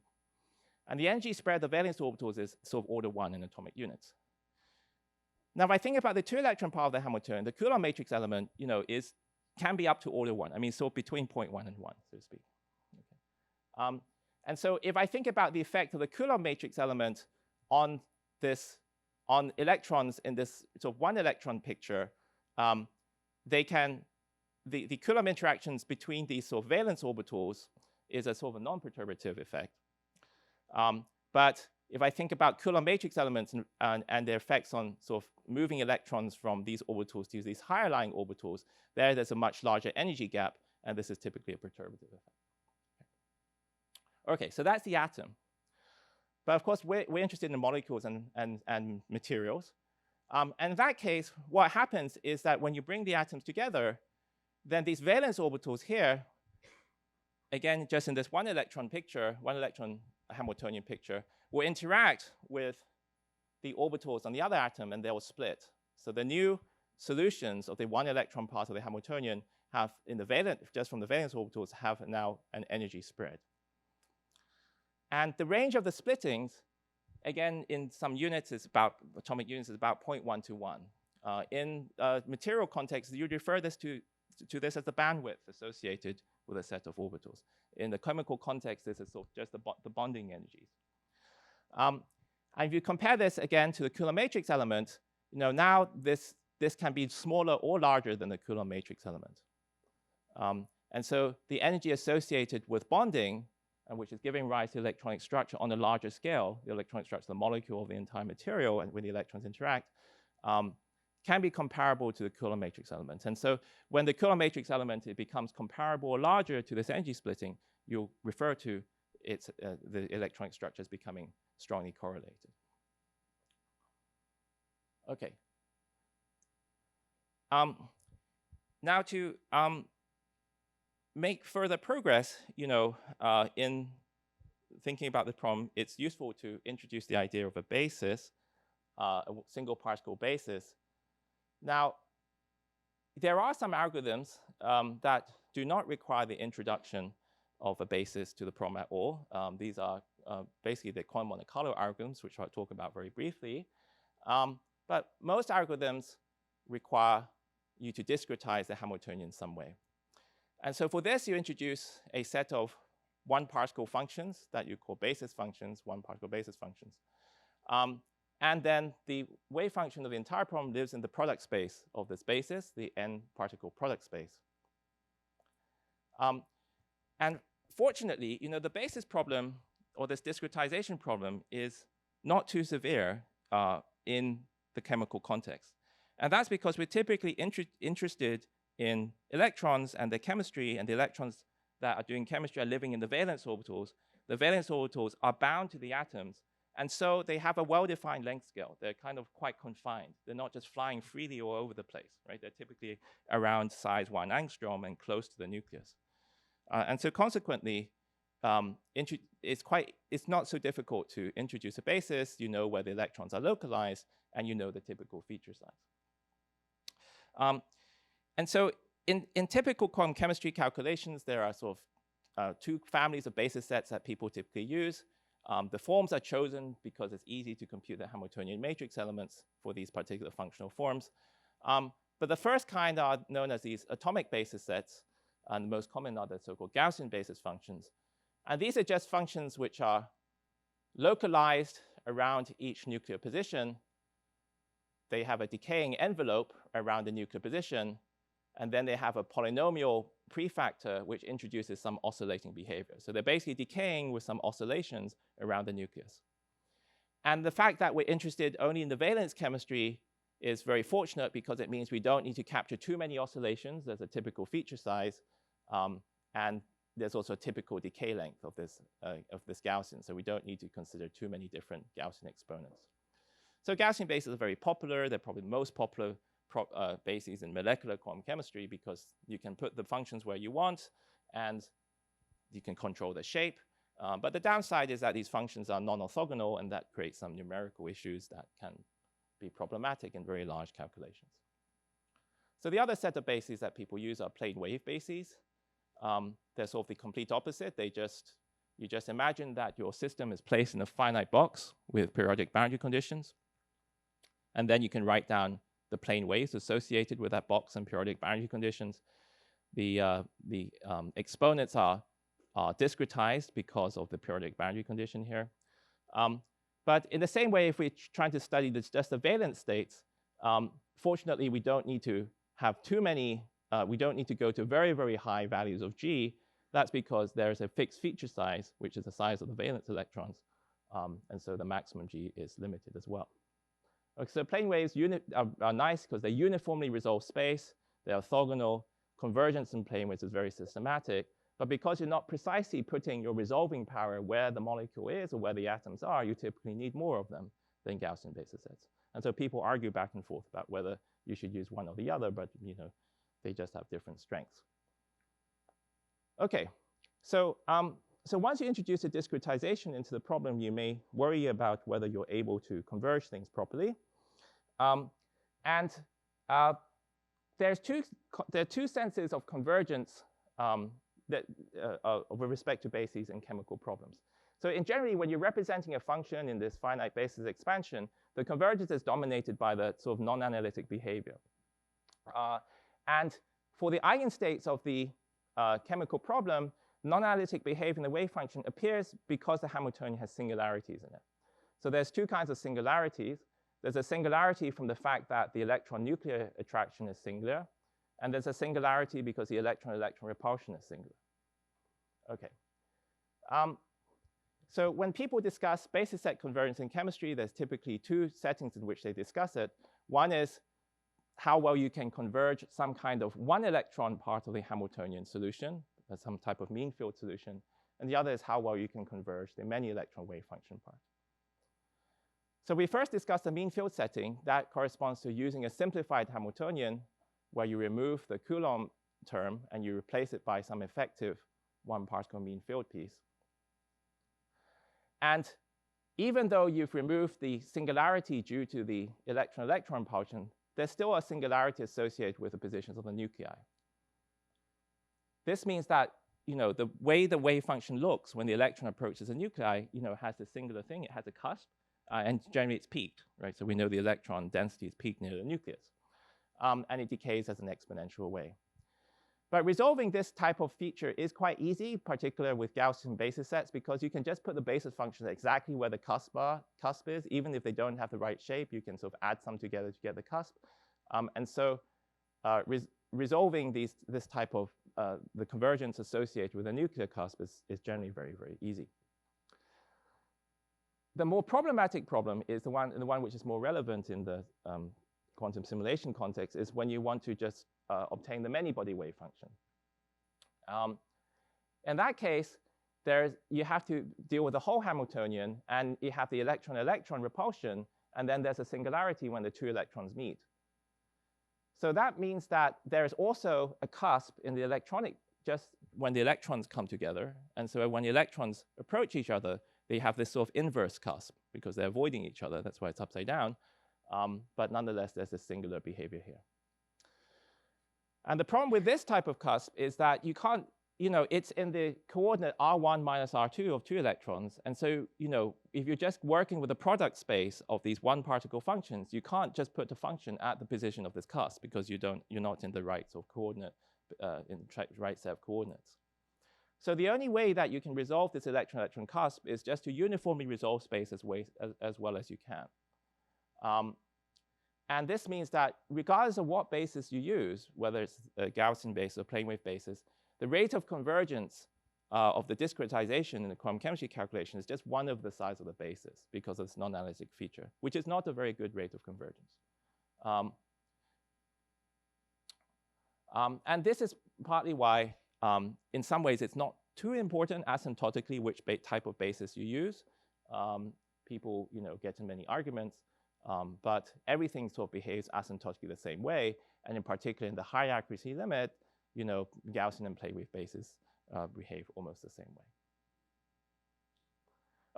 A: And the energy spread of the valence orbitals is sort of order 1 in atomic units. Now, if I think about the 2-electron part of the Hamiltonian, the Coulomb matrix element, can be up to order 1. I mean, so between 0.1 and 1, so to speak. Okay. And so if I think about the effect of the Coulomb matrix element on electrons in this sort of 1-electron picture, the Coulomb interactions between these sort of valence orbitals is a sort of a non-perturbative effect. But if I think about Coulomb matrix elements and their effects on sort of moving electrons from these orbitals to these higher lying orbitals, there's a much larger energy gap, and this is typically a perturbative effect. Okay, so that's the atom. But of course, we're interested in molecules and materials. And in that case, what happens is that when you bring the atoms together, then these valence orbitals here, again, just in this 1-electron picture, 1-electron Hamiltonian picture, will interact with the orbitals on the other atom, and they will split. So the new solutions of the 1-electron part of the Hamiltonian have, just from the valence orbitals, have now an energy spread. And the range of the splittings, again, in some units, atomic units, is about 0.1 to 1. In material context, you refer this to this as the bandwidth associated with a set of orbitals. In the chemical context, this is sort of just the bonding energies. And if you compare this again to the Coulomb matrix element, now this can be smaller or larger than the Coulomb matrix element. And so the energy associated with bonding, which is giving rise to electronic structure on a larger scale, the electronic structure of the molecule of the entire material and when the electrons interact, can be comparable to the Coulomb matrix element. And so when the Coulomb matrix element it becomes comparable or larger to this energy splitting, you'll refer to its, the electronic structures becoming strongly correlated. Okay. Now to make further progress, in thinking about the problem, it's useful to introduce the idea of a basis, a single particle basis. Now, there are some algorithms that do not require the introduction of a basis to the problem at all. These are basically the quantum Monte Carlo algorithms, which I'll talk about very briefly. But most algorithms require you to discretize the Hamiltonian in some way. And so for this, you introduce a set of one-particle functions that you call basis functions, one-particle basis functions. And then the wave function of the entire problem lives in the product space of this basis, the n-particle product space. And fortunately, the basis problem, or this discretization problem, is not too severe in the chemical context. And that's because we're typically interested in electrons and their chemistry, and the electrons that are doing chemistry are living in the valence orbitals. The valence orbitals are bound to the atoms, and so they have a well-defined length scale. They're kind of quite confined. They're not just flying freely all over the place, right? They're typically around size 1 angstrom and close to the nucleus. And so consequently, it's not so difficult to introduce a basis. You know where the electrons are localized, and you know the typical feature size. And so in typical quantum chemistry calculations, there are sort of two families of basis sets that people typically use. The forms are chosen because it's easy to compute the Hamiltonian matrix elements for these particular functional forms. But the first kind are known as these atomic basis sets, and the most common are the so-called Gaussian basis functions. And these are just functions which are localized around each nuclear position. They have a decaying envelope around the nuclear position, and then they have a polynomial prefactor which introduces some oscillating behavior. So they're basically decaying with some oscillations around the nucleus. And the fact that we're interested only in the valence chemistry is very fortunate, because it means we don't need to capture too many oscillations. There's a typical feature size, and there's also a typical decay length of this Gaussian. So we don't need to consider too many different Gaussian exponents. So Gaussian bases are very popular. They're probably the most popular bases in molecular quantum chemistry, because you can put the functions where you want, and you can control the shape. But the downside is that these functions are non-orthogonal, and that creates some numerical issues that can be problematic in very large calculations. So the other set of bases that people use are plane wave bases. They're sort of the complete opposite. You just imagine that your system is placed in a finite box with periodic boundary conditions, and then you can write down the plane waves associated with that box and periodic boundary conditions. The exponents are discretized because of the periodic boundary condition here. But in the same way, if we're trying to study just the valence states, fortunately, we don't need to have too many, we don't need to go to very, very high values of G. That's because there's a fixed feature size, which is the size of the valence electrons. And so the maximum G is limited as well. Okay, so plane waves are nice because they uniformly resolve space. They're orthogonal. Convergence in plane waves is very systematic. But because you're not precisely putting your resolving power where the molecule is or where the atoms are, you typically need more of them than Gaussian basis sets. And so people argue back and forth about whether you should use one or the other, but they just have different strengths. Okay, so once you introduce a discretization into the problem, you may worry about whether you're able to converge things properly. There are two senses of convergence with respect to bases in chemical problems. So generally, when you're representing a function in this finite basis expansion, the convergence is dominated by the sort of non-analytic behavior. And for the eigenstates of the chemical problem, non-analytic behavior in the wave function appears because the Hamiltonian has singularities in it. So there's two kinds of singularities. There's a singularity from the fact that the electron-nuclear attraction is singular, and there's a singularity because the electron-electron repulsion is singular. Okay. So when people discuss basis set convergence in chemistry, there's typically two settings in which they discuss it. One is how well you can converge some kind of one electron part of the Hamiltonian solution, some type of mean field solution, and the other is how well you can converge the many electron wave function part. So we first discussed the mean field setting. That corresponds to using a simplified Hamiltonian where you remove the Coulomb term and you replace it by some effective one particle mean field piece. And even though you've removed the singularity due to the electron-electron repulsion, there's still a singularity associated with the positions of the nuclei. This means that the way the wave function looks when the electron approaches a nuclei, has this singular thing. It has a cusp, and generally it's peaked, right? So we know the electron density is peaked near the nucleus, and it decays as an exponential way. But resolving this type of feature is quite easy, particularly with Gaussian basis sets, because you can just put the basis functions exactly where the cusp is. Even if they don't have the right shape, you can sort of add some together to get the cusp. And so resolving this type of the convergence associated with a nuclear cusp is generally very, very easy. The more problematic problem is the one which is more relevant in the quantum simulation context, is when you want to just obtain the many-body wave function. In that case, you have to deal with the whole Hamiltonian, and you have the electron-electron repulsion, and then there's a singularity when the two electrons meet. So that means that there's also a cusp in the electronic, just when the electrons come together. And so when the electrons approach each other, they have this sort of inverse cusp because they're avoiding each other. That's why it's upside down. But nonetheless, there's this singular behavior here. And the problem with this type of cusp is that you can't, it's in the coordinate R1 minus R2 of two electrons. And so, if you're just working with the product space of these one particle functions, you can't just put the function at the position of this cusp because you're not in the right sort of coordinate, in the right set of coordinates. So the only way that you can resolve this electron-electron cusp is just to uniformly resolve space as well as you can. And this means that regardless of what basis you use, whether it's a Gaussian basis or plane wave basis, the rate of convergence of the discretization in the quantum chemistry calculation is just one of the size of the basis because of this non-analytic feature, which is not a very good rate of convergence. And this is partly why, in some ways, it's not too important asymptotically which type of basis you use. People, get in many arguments. But everything sort of behaves asymptotically the same way, and in particular in the high accuracy limit, Gaussian and plane wave bases behave almost the same way.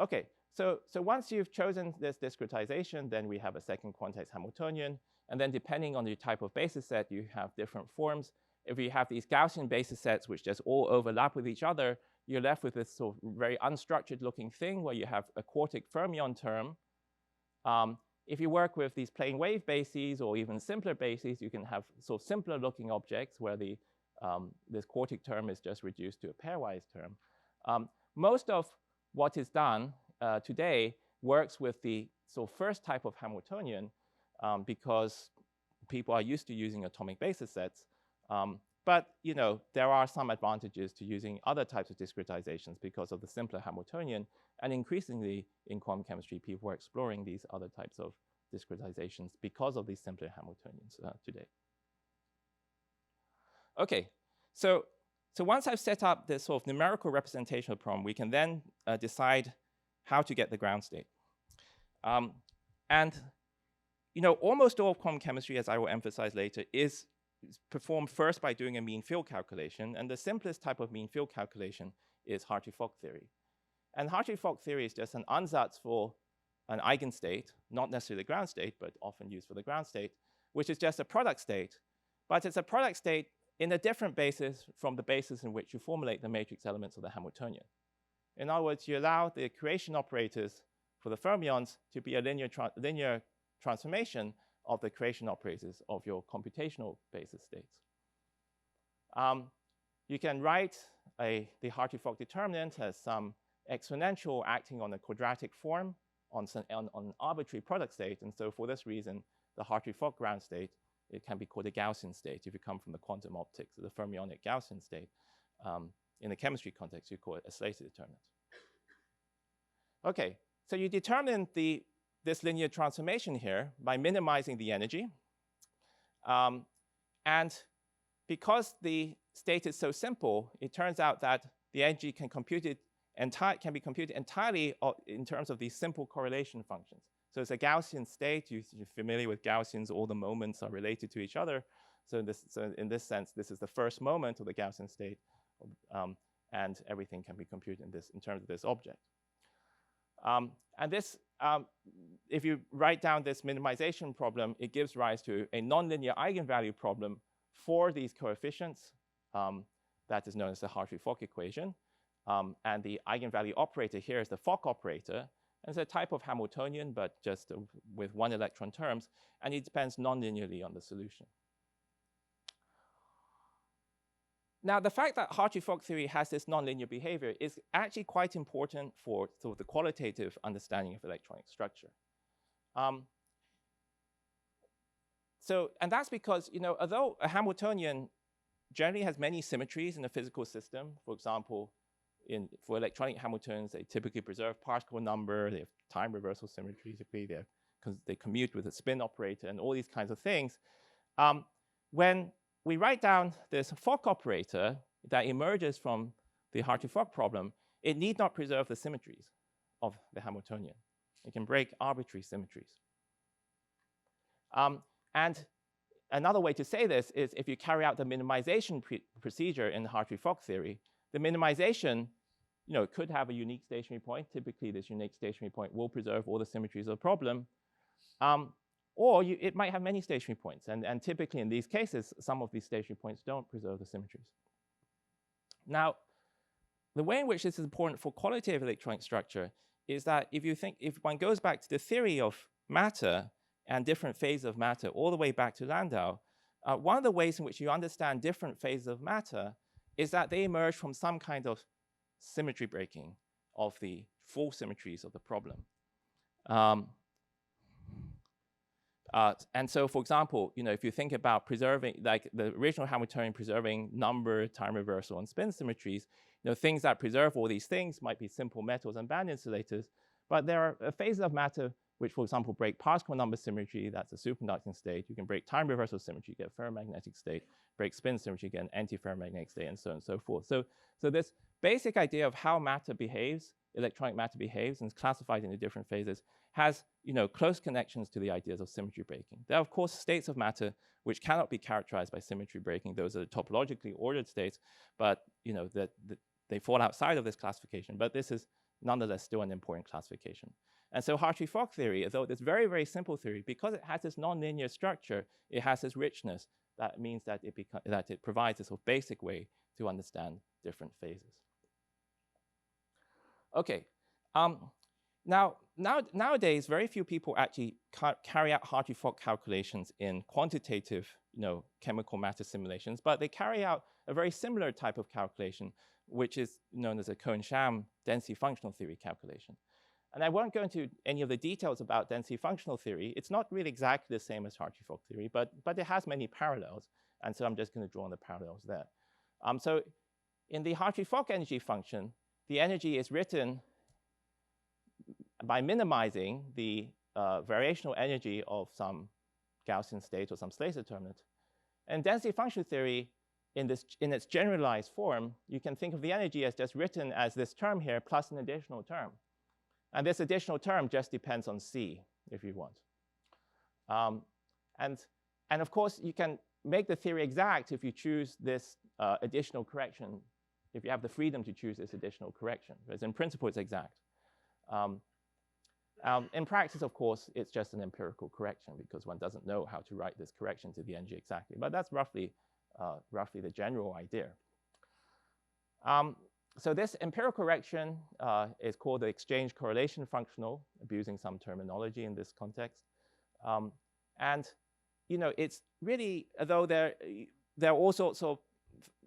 A: Okay, so once you've chosen this discretization, then we have a second quantized Hamiltonian, and then depending on the type of basis set, you have different forms. If you have these Gaussian basis sets which just all overlap with each other, you're left with this sort of very unstructured looking thing where you have a quartic fermion term. If you work with these plane wave bases or even simpler bases, you can have sort of simpler looking objects where this quartic term is just reduced to a pairwise term. Most of what is done today works with the sort of first type of Hamiltonian because people are used to using atomic basis sets. But there are some advantages to using other types of discretizations because of the simpler Hamiltonian. And increasingly in quantum chemistry, people are exploring these other types of discretizations because of these simpler Hamiltonians today. Okay, so once I've set up this sort of numerical representational problem, we can then decide how to get the ground state. And almost all of quantum chemistry, as I will emphasize later, is performed first by doing a mean field calculation. And the simplest type of mean field calculation is Hartree-Fock theory. And Hartree-Fock theory is just an ansatz for an eigenstate, not necessarily the ground state, but often used for the ground state, which is just a product state. But it's a product state in a different basis from the basis in which you formulate the matrix elements of the Hamiltonian. In other words, you allow the creation operators for the fermions to be a linear transformation of the creation operators of your computational basis states. You can write the Hartree-Fock determinant as some exponential acting on a quadratic form on an arbitrary product state. And so for this reason, the Hartree-Fock ground state, it can be called a Gaussian state if you come from the quantum optics, the fermionic Gaussian state. In the chemistry context, you call it a Slater determinant. Okay, so you determine this linear transformation here by minimizing the energy. And because the state is so simple, it turns out that the energy can be computed entirely in terms of these simple correlation functions. So it's a Gaussian state. You're familiar with Gaussians. All the moments are related to each other. So in this sense, this is the first moment of the Gaussian state, and everything can be computed in terms of this object. And this, if you write down this minimization problem, it gives rise to a nonlinear eigenvalue problem for these coefficients. That is known as the Hartree-Fock equation. And the eigenvalue operator here is the Fock operator. And it's a type of Hamiltonian, but just with one electron terms. And it depends nonlinearly on the solution. Now, the fact that Hartree-Fock theory has this nonlinear behavior is actually quite important for sort of the qualitative understanding of electronic structure. And that's because, although a Hamiltonian generally has many symmetries in a physical system, for example, for electronic Hamiltonians, they typically preserve particle number, they have time reversal symmetry, typically they commute with a spin operator and all these kinds of things. When we write down this Fock operator that emerges from the Hartree-Fock problem, it need not preserve the symmetries of the Hamiltonian. It can break arbitrary symmetries. And another way to say this is if you carry out the minimization procedure in the Hartree-Fock theory, the minimization could have a unique stationary point. Typically, this unique stationary point will preserve all the symmetries of the problem. Or it might have many stationary points. And typically, in these cases, some of these stationary points don't preserve the symmetries. Now, the way in which this is important for qualitative electronic structure is that if one goes back to the theory of matter and different phases of matter all the way back to Landau, one of the ways in which you understand different phases of matter is that they emerge from some kind of symmetry breaking of the full symmetries of the problem. And so, for example, if you think about preserving, like the original Hamiltonian preserving number, time reversal, and spin symmetries, things that preserve all these things might be simple metals and band insulators, but there are phases of matter which, for example, break particle number symmetry, that's a superconducting state. You can break time reversal symmetry, get a ferromagnetic state, break spin symmetry, get an anti-ferromagnetic state, and so on and so forth. So this basic idea of how matter behaves, electronic matter behaves, and is classified into different phases, has close connections to the ideas of symmetry breaking. There are, of course, states of matter which cannot be characterized by symmetry breaking. Those are the topologically ordered states, but they fall outside of this classification. But this is nonetheless still an important classification. And so Hartree-Fock theory, although it's very, very simple theory, because it has this nonlinear structure, it has this richness. That means that it provides a sort of basic way to understand different phases. Okay. Nowadays, very few people actually carry out Hartree-Fock calculations in quantitative, chemical matter simulations, but they carry out a very similar type of calculation, which is known as a Cohen-Sham density functional theory calculation. And I won't go into any of the details about density functional theory. It's not really exactly the same as Hartree-Fock theory, but it has many parallels. And so I'm just going to draw on the parallels there. So in the Hartree-Fock energy function, the energy is written by minimizing the variational energy of some Gaussian state or some Slate determinant. And density function theory, in its generalized form, you can think of the energy as just written as this term here plus an additional term. And this additional term just depends on C, if you want. And of course, you can make the theory exact if you choose this additional correction, if you have the freedom to choose this additional correction. Because in principle, it's exact. In practice, of course, it's just an empirical correction because one doesn't know how to write this correction to the energy exactly. But that's roughly the general idea. So this empirical correction is called the exchange correlation functional, abusing some terminology in this context. And it's really, although there are all sorts of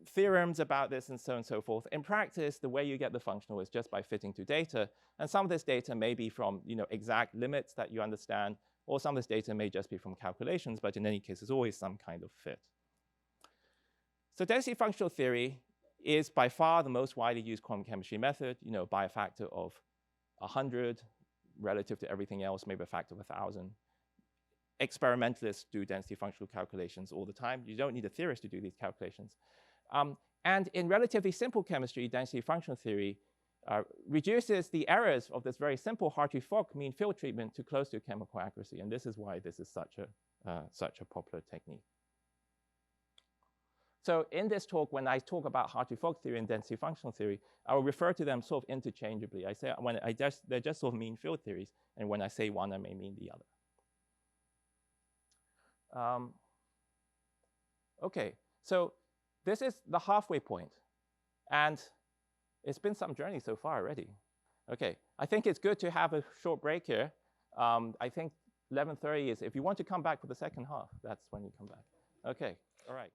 A: theorems about this and so on and so forth, in practice, the way you get the functional is just by fitting to data. And some of this data may be from exact limits that you understand, or some of this data may just be from calculations, but in any case, there's always some kind of fit. So density functional theory is by far the most widely used quantum chemistry method, by a factor of 100 relative to everything else, maybe a factor of 1,000. experimentalists do density functional calculations all the time. You don't need a theorist to do these calculations. And in relatively simple chemistry, density functional theory reduces the errors of this very simple Hartree-Fock mean field treatment to close to chemical accuracy. And this is why this is such a popular technique. So in this talk, when I talk about Hartree-Fock theory and density functional theory, I will refer to them sort of interchangeably. I say they're just sort of mean field theories, and when I say one, I may mean the other. Okay, so this is the halfway point, and it's been some journey so far already. Okay, I think it's good to have a short break here. I think 11:30 is, if you want to come back for the second half, that's when you come back. Okay, all right.